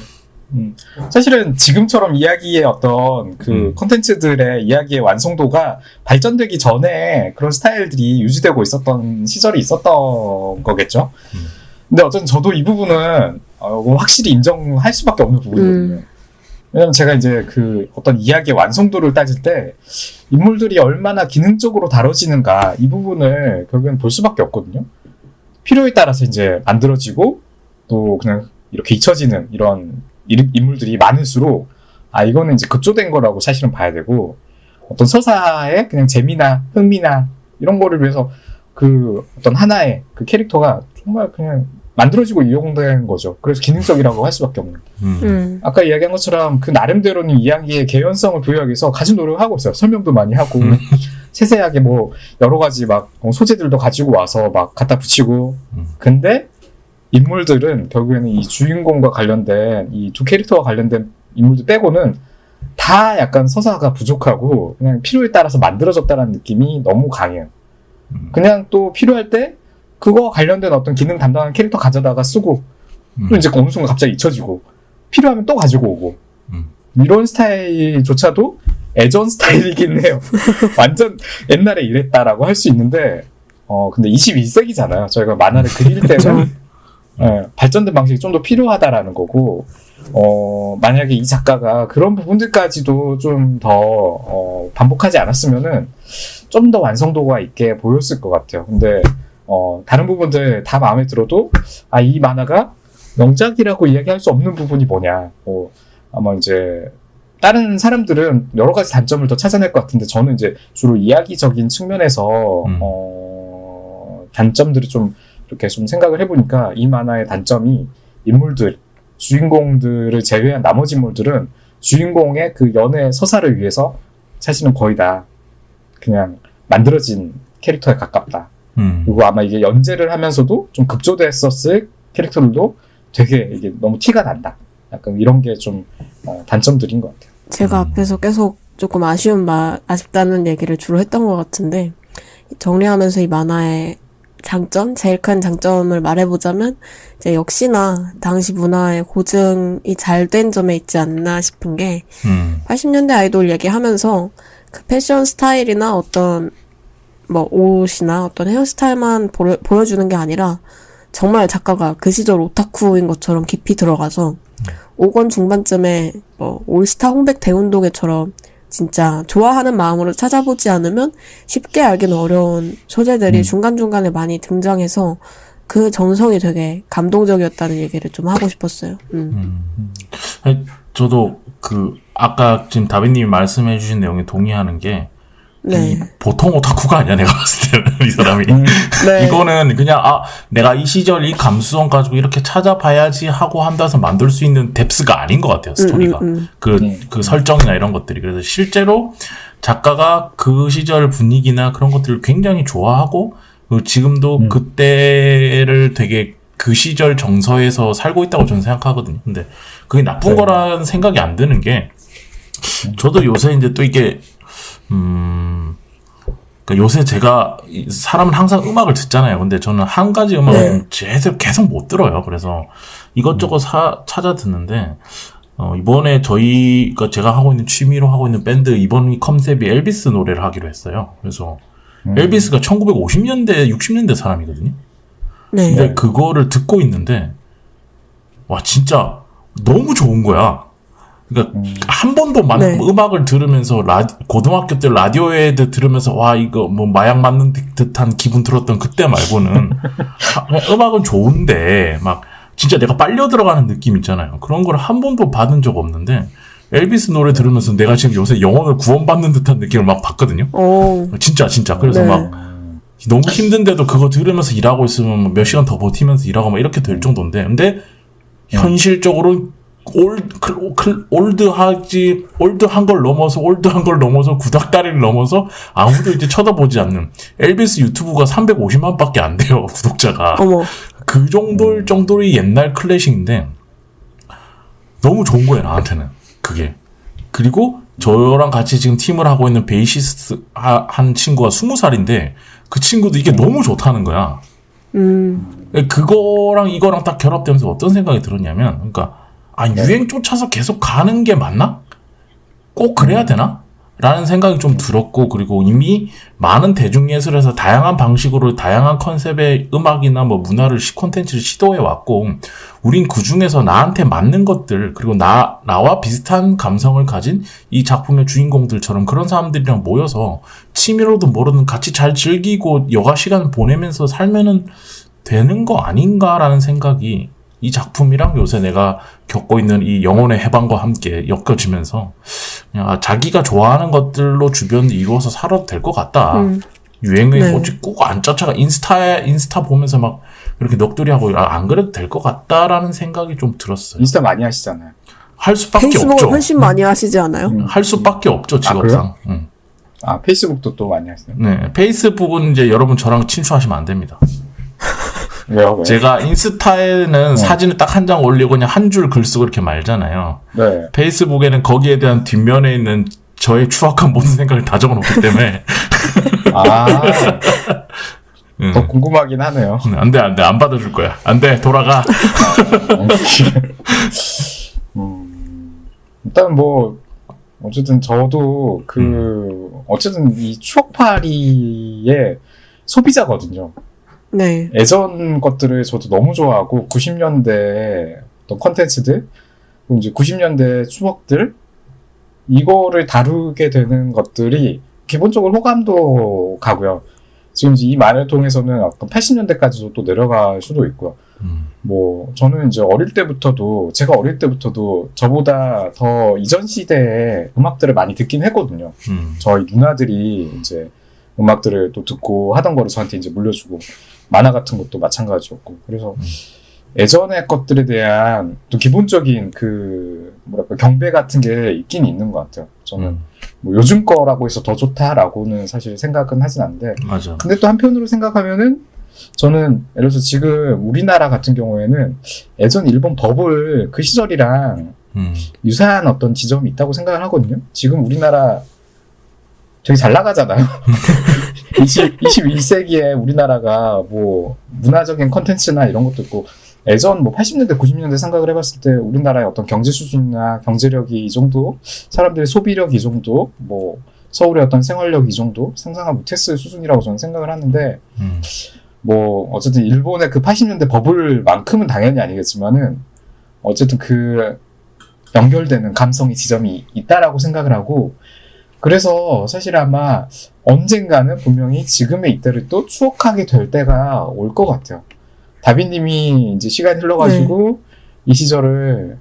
사실은 지금처럼 이야기의 어떤 그 콘텐츠들의 이야기의 완성도가 발전되기 전에 그런 스타일들이 유지되고 있었던 시절이 있었던 거겠죠. 근데 어쨌든 저도 이 부분은 확실히 인정할 수밖에 없는 부분이거든요. 왜냐면 제가 이제 그 어떤 이야기의 완성도를 따질 때 인물들이 얼마나 기능적으로 다뤄지는가 이 부분을 결국엔 볼 수밖에 없거든요. 필요에 따라서 이제 만들어지고 또 그냥 이렇게 잊혀지는 이런 인물들이 많을수록 이거는 이제 급조된 거라고 사실은 봐야 되고 어떤 서사의 그냥 재미나 흥미나 이런 거를 위해서 그 어떤 하나의 그 캐릭터가 정말 그냥 만들어지고 이용된 거죠. 그래서 기능적이라고 할 수밖에 없는. 아까 이야기한 것처럼 그 나름대로는 이야기의 개연성을 부여하기 위해서 가진 노력을 하고 있어요. 설명도 많이 하고 세세하게 뭐 여러 가지 막 소재들도 가지고 와서 막 갖다 붙이고 근데 인물들은 결국에는 이 주인공과 관련된 이 두 캐릭터와 관련된 인물들 빼고는 다 약간 서사가 부족하고 그냥 필요에 따라서 만들어졌다는 느낌이 너무 강해요. 그냥 또 필요할 때 그거 관련된 어떤 기능 담당하는 캐릭터 가져다가 쓰고 또 이제 어느 순간 갑자기 잊혀지고 필요하면 또 가지고 오고 이런 스타일조차도 예전 스타일이긴 해요. 완전 옛날에 이랬다라고 할 수 있는데 근데 21세기잖아요. 저희가 만화를 그릴 때는 발전된 방식이 좀 더 필요하다라는 거고, 만약에 이 작가가 그런 부분들까지도 좀 더, 반복하지 않았으면은, 좀 더 완성도가 있게 보였을 것 같아요. 근데, 다른 부분들 다 마음에 들어도, 이 만화가 명작이라고 이야기할 수 없는 부분이 뭐냐. 아마 이제, 다른 사람들은 여러 가지 단점을 더 찾아낼 것 같은데, 저는 이제 주로 이야기적인 측면에서, 단점들을 좀, 이렇게 좀 생각을 해보니까 이 만화의 단점이 인물들, 주인공들을 제외한 나머지 인물들은 주인공의 그 연애 서사를 위해서 사실은 거의 다 그냥 만들어진 캐릭터에 가깝다. 그리고 아마 이게 연재를 하면서도 좀 급조됐었을 캐릭터들도 되게 이게 너무 티가 난다. 약간 이런 게 좀 단점들인 것 같아요. 제가 앞에서 계속 조금 아쉽다는 얘기를 주로 했던 것 같은데 정리하면서 이 만화의 제일 큰 장점을 말해보자면, 이제 역시나 당시 문화의 고증이 잘 된 점에 있지 않나 싶은 게, 80년대 아이돌 얘기하면서 그 패션 스타일이나 어떤 뭐 옷이나 어떤 헤어스타일만 보여주는 게 아니라, 정말 작가가 그 시절 오타쿠인 것처럼 깊이 들어가서 5권 중반쯤에 뭐 올스타 홍백 대운동회처럼 진짜 좋아하는 마음으로 찾아보지 않으면 쉽게 알기는 어려운 소재들이 중간중간에 많이 등장해서 그 전성이 되게 감동적이었다는 얘기를 좀 하고 싶었어요. 저도 아까 지금 다비님이 말씀해 주신 내용에 동의하는 게 네. 보통 오타쿠가 아니야, 내가 봤을 때는, 이 사람이. 네. 이거는 그냥, 내가 이 시절 이 감수성 가지고 이렇게 찾아봐야지 하고 한다서 만들 수 있는 뎁스가 아닌 것 같아요, 스토리가. 그 설정이나 이런 것들이. 그래서 실제로 작가가 그 시절 분위기나 그런 것들을 굉장히 좋아하고, 지금도 그때를 되게 그 시절 정서에서 살고 있다고 저는 생각하거든요. 근데 그게 나쁜 거라는 생각이 안 드는 게, 저도 요새 이제 또 이게, 그러니까 요새 제가 사람은 항상 음악을 듣잖아요. 근데 저는 한 가지 음악을 계속 못 들어요. 그래서 이것저것 찾아 듣는데 이번에 그러니까 제가 하고 있는 취미로 하고 있는 밴드 이번 컨셉이 엘비스 노래를 하기로 했어요. 그래서 엘비스가 1950년대, 60년대 사람이거든요. 네. 근데 그거를 듣고 있는데 와 진짜 너무 좋은 거야. 그러니까 한 번도 음악을 들으면서 고등학교 때 라디오에 들으면서 와 이거 뭐 마약 맞는 듯한 기분 들었던 그때 말고는 음악은 좋은데 막 진짜 내가 빨려 들어가는 느낌 있잖아요. 그런 걸 한 번도 받은 적 없는데 엘비스 노래 들으면서 내가 지금 요새 영혼을 구원받는 듯한 느낌을 막 받거든요. 진짜 그래서 막 너무 힘든데도 그거 들으면서 일하고 있으면 몇 시간 더 버티면서 일하고 막 이렇게 될 정도인데 근데 현실적으로 올드한 걸 넘어서 구닥다리를 넘어서 아무도 이제 쳐다보지 않는 엘비스 유튜브가 350만 밖에 안 돼요, 구독자가. 어머. 그 정도의 옛날 클래식인데 너무 좋은 거예요, 나한테는. 그게. 그리고 저랑 같이 지금 팀을 하고 있는 베이시스트 한 친구가 20살인데 그 친구도 이게 너무 좋다는 거야. 그거랑 이거랑 딱 결합되면서 어떤 생각이 들었냐면 그러니까 유행 쫓아서 계속 가는 게 맞나? 꼭 그래야 되나? 라는 생각이 좀 들었고, 그리고 이미 많은 대중예술에서 다양한 방식으로 다양한 컨셉의 음악이나 뭐 문화를, 콘텐츠를 시도해왔고, 우린 그 중에서 나한테 맞는 것들, 그리고 나와 비슷한 감성을 가진 이 작품의 주인공들처럼 그런 사람들이랑 모여서 취미로든 뭐로든 같이 잘 즐기고 여가 시간을 보내면서 살면은 되는 거 아닌가라는 생각이 이 작품이랑 요새 내가 겪고 있는 이 영혼의 해방과 함께 엮여지면서 그냥 자기가 좋아하는 것들로 주변을 이루어서 살아도 될 것 같다. 유행에 꼭 안 쫓아가 인스타 보면서 막 이렇게 넋두리하고 안 그래도 될 것 같다라는 생각이 좀 들었어요. 인스타 많이 하시잖아요. 할 수밖에 페이스북을 없죠. 훨씬 많이 하시지 않아요? 할 수밖에 없죠, 직업상. 페이스북도 또 많이 하시나요? 네, 페이스북은 이제 여러분 저랑 친추하시면 안 됩니다. 왜요? 제가 인스타에는 사진을 딱 한 장 올리고 그냥 한 줄 글 쓰고 이렇게 말잖아요. 네. 페이스북에는 거기에 대한 뒷면에 있는 저의 추악한 모든 생각을 다 적어놓기 때문에. 더 궁금하긴 하네요. 안 돼. 안 받아줄 거야. 안 돼. 돌아가. 일단 뭐, 어쨌든 저도 어쨌든 이 추억팔이의 소비자거든요. 네. 예전 것들을 저도 너무 좋아하고 90년대 어떤 컨텐츠들 그리고 이제 90년대 추억들 이거를 다루게 되는 것들이 기본적으로 호감도 가고요. 지금 이제 이 말을 통해서는 어떤 80년대까지도 또 내려갈 수도 있고요. 뭐 저는 이제 제가 어릴 때부터도 저보다 더 이전 시대의 음악들을 많이 듣긴 했거든요. 저희 누나들이 이제 음악들을 또 듣고 하던 거를 저한테 이제 물려주고 만화 같은 것도 마찬가지였고 그래서 예전의 것들에 대한 또 기본적인 경배 같은 게 있긴 있는 것 같아요. 저는 뭐 요즘 거라고 해서 더 좋다라고는 사실 생각은 하진 않는데 맞아. 근데 또 한편으로 생각하면은 저는 예를 들어서 지금 우리나라 같은 경우에는 예전 일본 버블 그 시절이랑 유사한 어떤 지점이 있다고 생각을 하거든요. 지금 우리나라 되게 잘 나가잖아요. 21세기에 우리나라가 뭐 문화적인 컨텐츠나 이런 것도 있고 예전 뭐 80년대 90년대 생각을 해봤을 때 우리나라의 어떤 경제 수준이나 경제력이 이 정도, 사람들의 소비력이 이 정도, 뭐 서울의 어떤 생활력 이 정도 상상을 못했을 수준이라고 저는 생각을 하는데 뭐 어쨌든 일본의 그 80년대 버블만큼은 당연히 아니겠지만은 어쨌든 그 연결되는 감성의 지점이 있다라고 생각을 하고, 그래서 사실 아마 언젠가는 분명히 지금의 이때를 또 추억하게 될 때가 올 것 같아요. 다비님이 이제 시간이 흘러가지고 이 시절을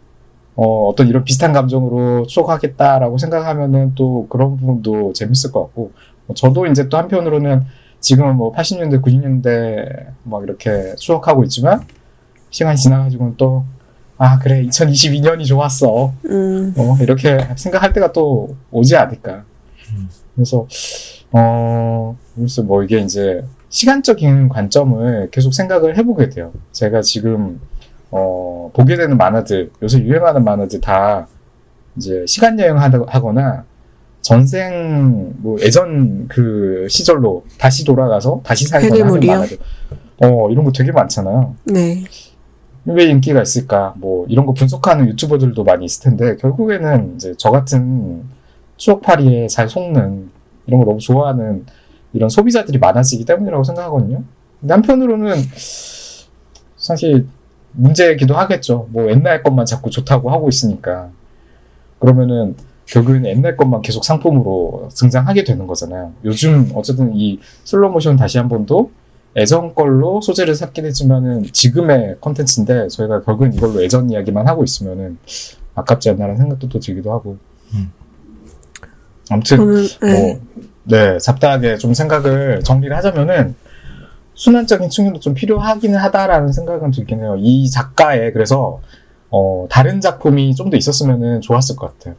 어떤 이런 비슷한 감정으로 추억하겠다라고 생각하면은 또 그런 부분도 재밌을 것 같고, 저도 이제 또 한편으로는 지금은 뭐 80년대, 90년대 막 이렇게 추억하고 있지만 시간이 지나가지고는 또 아 그래 2022년이 좋았어 이렇게 생각할 때가 또 오지 않을까. 그래서 글쎄 뭐 이게 이제 시간적인 관점을 계속 생각을 해보게 돼요. 제가 지금 보게 되는 만화들, 요새 유행하는 만화들 다 이제 시간 여행하거나 전생 뭐 예전 그 시절로 다시 돌아가서 다시 살거나 하는 만화들 이런 거 되게 많잖아요. 네. 왜 인기가 있을까? 뭐 이런 거 분석하는 유튜버들도 많이 있을 텐데 결국에는 이제 저 같은 추억팔이에 잘 속는 이런 거 너무 좋아하는 이런 소비자들이 많아지기 때문이라고 생각하거든요. 근데 한편으로는 사실 문제이기도 하겠죠. 뭐 옛날 것만 자꾸 좋다고 하고 있으니까 그러면은 결국에는 옛날 것만 계속 상품으로 등장하게 되는 거잖아요. 요즘 어쨌든 이 슬로모션 다시 한 번도 예전 걸로 소재를 샀긴 했지만은 지금의 컨텐츠인데 저희가 결국엔 이걸로 예전 이야기만 하고 있으면은 아깝지 않나라는 생각도 또 들기도 하고. 아무튼 뭐 잡다하게 좀 생각을 정리를 하자면은 순환적인 측면도 좀 필요하기는 하다라는 생각은 들긴 해요. 이 작가의 그래서 다른 작품이 좀 더 있었으면은 좋았을 것 같아요.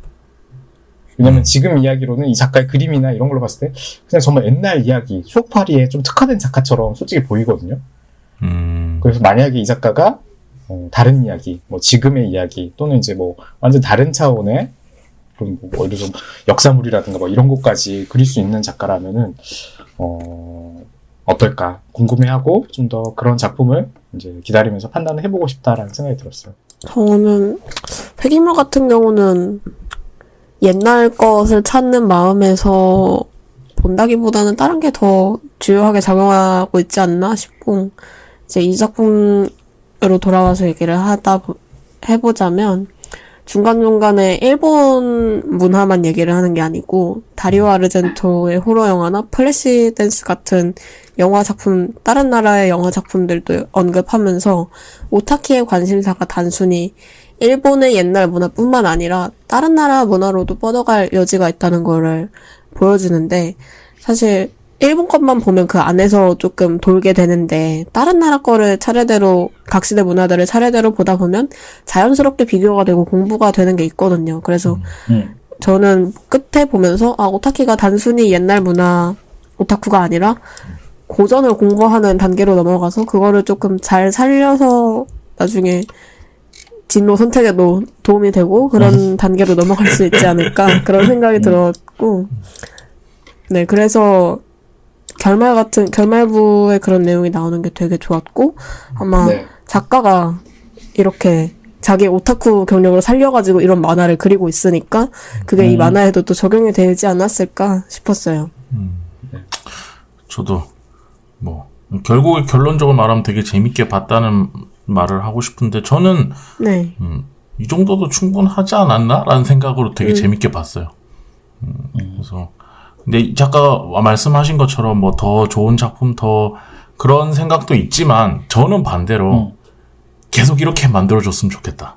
왜냐면 지금 이야기로는 이 작가의 그림이나 이런 걸로 봤을 때 그냥 정말 옛날 이야기, 추억팔이에 좀 특화된 작가처럼 솔직히 보이거든요. 그래서 만약에 이 작가가 다른 이야기, 뭐 지금의 이야기 또는 이제 뭐 완전 다른 차원의 그럼 뭐 예를 들어서 역사물이라든가 뭐 이런 것까지 그릴 수 있는 작가라면은 어떨까 궁금해하고 좀 더 그런 작품을 이제 기다리면서 판단을 해보고 싶다라는 생각이 들었어요. 저는 폐기물 같은 경우는 옛날 것을 찾는 마음에서 본다기보다는 다른 게 더 주요하게 작용하고 있지 않나 싶고, 이제 이 작품으로 돌아와서 얘기를 해보자면, 중간중간에 일본 문화만 얘기를 하는 게 아니고, 다리오 아르젠토의 호러 영화나 플래시 댄스 같은 영화 작품, 다른 나라의 영화 작품들도 언급하면서, 오타키의 관심사가 단순히 일본의 옛날 문화뿐만 아니라 다른 나라 문화로도 뻗어갈 여지가 있다는 거를 보여주는데, 사실 일본 것만 보면 그 안에서 조금 돌게 되는데 다른 나라 거를 차례대로 각 시대 문화들을 차례대로 보다 보면 자연스럽게 비교가 되고 공부가 되는 게 있거든요. 그래서 저는 끝에 보면서 오타키가 단순히 옛날 문화 오타쿠가 아니라 고전을 공부하는 단계로 넘어가서 그거를 조금 잘 살려서 나중에 진로 선택에도 도움이 되고 그런 단계로 넘어갈 수 있지 않을까 그런 생각이 들었고, 네, 그래서 결말부에 그런 내용이 나오는 게 되게 좋았고, 아마 작가가 이렇게 자기 오타쿠 경력을 살려가지고 이런 만화를 그리고 있으니까 그게 이 만화에도 또 적용이 되지 않았을까 싶었어요. 저도 뭐 결국에 결론적으로 말하면 되게 재밌게 봤다는 말을 하고 싶은데 저는 이 정도도 충분하지 않았나라는 생각으로 되게 재밌게 봤어요. 그래서 근데 이 작가가 말씀하신 것처럼 뭐 더 좋은 작품 더 그런 생각도 있지만 저는 반대로 계속 이렇게 만들어줬으면 좋겠다.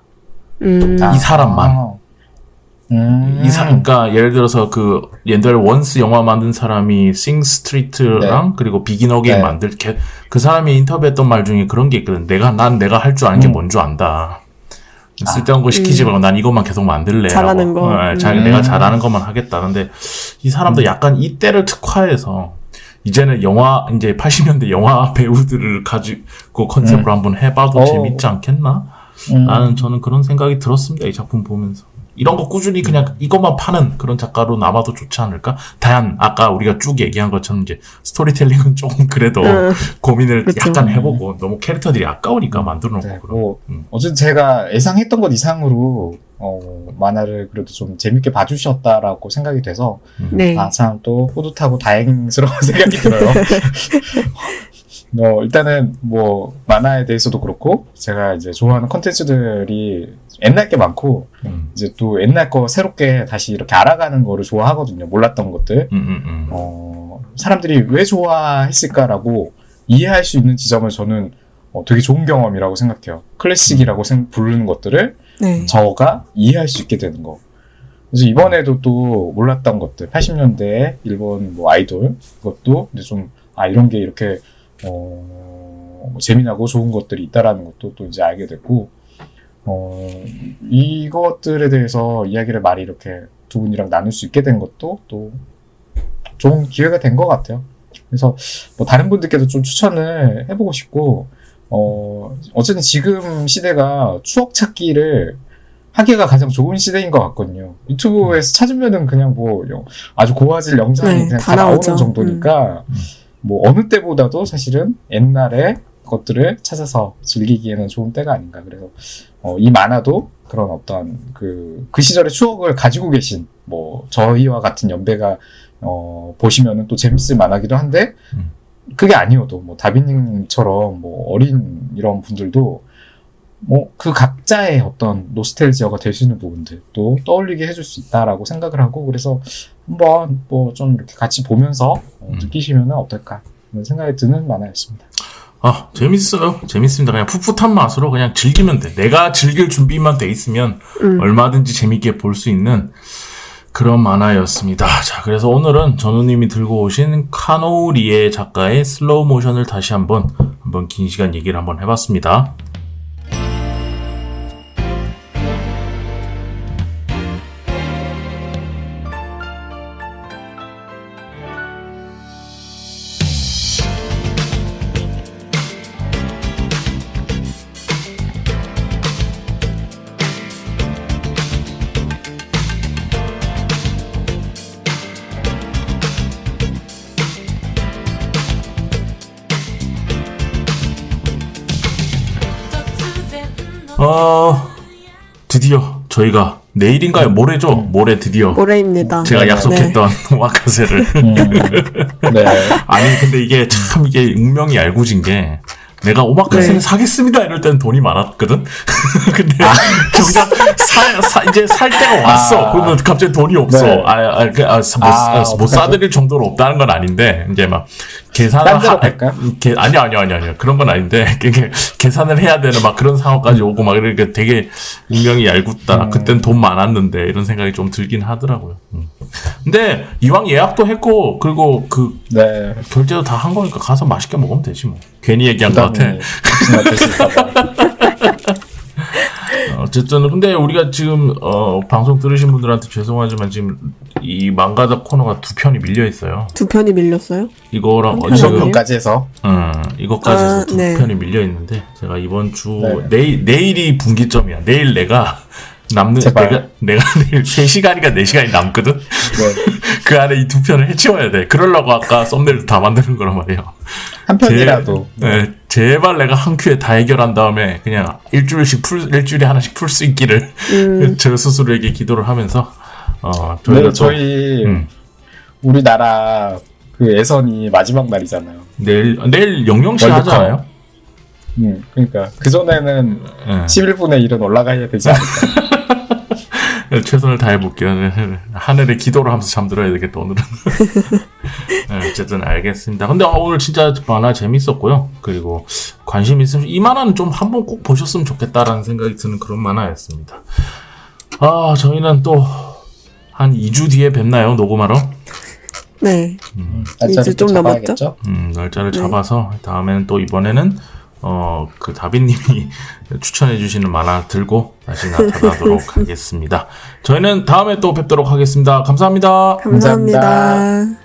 이 사람만. 그러니까 예를 들어서 그 옛날 원스 영화 만든 사람이 싱 스트리트랑 그리고 비긴 어게인 만들 그 사람이 인터뷰했던 말 중에 그런 게 있거든. 내가 할 줄 아는 게 뭔 줄 안다. 쓸데없는 거 시키지 말고 난 이것만 계속 만들래. 잘하는 거. 내가 잘하는 것만 하겠다. 근데 이 사람도 약간 이때를 특화해서 이제는 이제 80년대 영화 배우들을 가지고 컨셉으로 한번 해봐도 재밌지 않겠나? 저는 그런 생각이 들었습니다. 이 작품 보면서. 이런 거 꾸준히 그냥 이것만 파는 그런 작가로 남아도 좋지 않을까? 다만 아까 우리가 쭉 얘기한 것처럼 이제 스토리텔링은 조금 그래도 고민을 그쵸. 약간 해보고 너무 캐릭터들이 아까우니까 만들어 놓고 네, 그럼. 뭐 어쨌든 제가 예상했던 것 이상으로 만화를 그래도 좀 재밌게 봐주셨다라고 생각이 돼서 네. 참 또 뿌듯하고 다행스러운 생각이 들어요. 일단은 뭐 만화에 대해서도 그렇고 제가 이제 좋아하는 컨텐츠들이 옛날 게 많고 이제 또 옛날 거 새롭게 다시 이렇게 알아가는 거를 좋아하거든요. 몰랐던 것들. 사람들이 왜 좋아했을까라고 이해할 수 있는 지점을 저는 되게 좋은 경험이라고 생각해요. 클래식이라고 부르는 것들을 네. 저가 이해할 수 있게 되는 거. 그래서 이번에도 또 몰랐던 것들, 80년대 일본 뭐 아이돌 그것도 이제 좀 이런 게 이렇게 재미나고 좋은 것들이 있다라는 것도 또 이제 알게 됐고, 이것들에 대해서 이야기를 많이 이렇게 두 분이랑 나눌 수 있게 된 것도 또 좋은 기회가 된 것 같아요. 그래서 뭐 다른 분들께도 좀 추천을 해보고 싶고, 어쨌든 지금 시대가 추억 찾기를 하기가 가장 좋은 시대인 것 같거든요. 유튜브에서 찾으면은 그냥 뭐 아주 고화질 영상이 네, 그냥 다 다 나오는 나오죠. 정도니까 뭐 어느 때보다도 사실은 옛날의 것들을 찾아서 즐기기에는 좋은 때가 아닌가. 그래서 이 만화도 그런 어떤 그 시절의 추억을 가지고 계신 뭐 저희와 같은 연배가 보시면은 또 재밌을 만하기도 한데 그게 아니어도 뭐 다빈님처럼 뭐 어린 이런 분들도 뭐 그 각자의 어떤 노스텔지어가 될 수 있는 부분들도 떠올리게 해줄 수 있다라고 생각을 하고, 그래서 한번 뭐 좀 이렇게 같이 보면서 느끼시면 어떨까 그런 생각이 드는 만화였습니다. 재밌어요. 재밌습니다. 그냥 풋풋한 맛으로 그냥 즐기면 돼. 내가 즐길 준비만 돼 있으면 얼마든지 재밌게 볼 수 있는 그런 만화였습니다. 자, 그래서 오늘은 전우님이 들고 오신 카노우리에 작가의 슬로우 모션을 다시 한번 긴 시간 얘기를 한번 해봤습니다. 드디어 저희가 내일인가요? 모레죠? 모레 드디어 모레입니다. 제가 약속했던 와카세를 네. 아니 근데 이게 참 이게 운명이 얄궂은 게 내가 오마카세를 사겠습니다 이럴 때는 돈이 많았거든. 근데 정작 이제 살 때가 왔어. 그러면 갑자기 돈이 없어. 네. 못 사드릴 정도로 없다는 건 아닌데 이제 막 계산을 아니요 그런 건 아닌데 계산을 해야 되는 막 그런 상황까지 오고 막 이렇게 되게 운명이 얄궂다. 그땐 돈 많았는데 이런 생각이 좀 들긴 하더라고요. 근데 이왕 예약도 했고 그리고 결제도 다 한 거니까 가서 맛있게 먹으면 되지 뭐. 괜히 얘기한 것 같아. 어쨌든 근데 우리가 지금 방송 들으신 분들한테 죄송하지만 지금 이 망가다 코너가 2편이 밀려 있어요. 2편이 밀렸어요? 이거랑 편까지 해서 이것까지 해서 2편이 밀려 있는데 제가 이번 주 내일이 분기점이야. 내일 내가 내가 내일 3시간이니까 4시간이 남거든. 네. 그 안에 이 2편을 해치워야 돼. 그러려고 아까 썸네일도 다 만드는 거란 말이에요. 한 편이라도. 제발 내가 한 큐에 다 해결한 다음에 그냥 일주일에 하나씩 풀 수 있기를 저 스스로에게 기도를 하면서 저희 우리나라 그 예선이 마지막 날이잖아요. 내일 영영시 하잖아요. 그러니까 그 전에는 11분의 1은 올라가야 되지 않을까. 최선을 다해볼게요. 하늘에 기도를 하면서 잠들어야 되겠다 오늘은. 어쨌든 알겠습니다. 근데 오늘 진짜 만화 재밌었고요. 그리고 관심 있으면 이 만화는 좀 한번 꼭 보셨으면 좋겠다라는 생각이 드는 그런 만화였습니다. 저희는 또 한 2주 뒤에 뵙나요? 녹음하러? 네. 2주 좀 남았죠? 날짜를 잡아서 다음에는 또 이번에는 그 다빈님이 추천해주시는 만화 들고 다시 나타나도록 하겠습니다. 저희는 다음에 또 뵙도록 하겠습니다. 감사합니다. 감사합니다.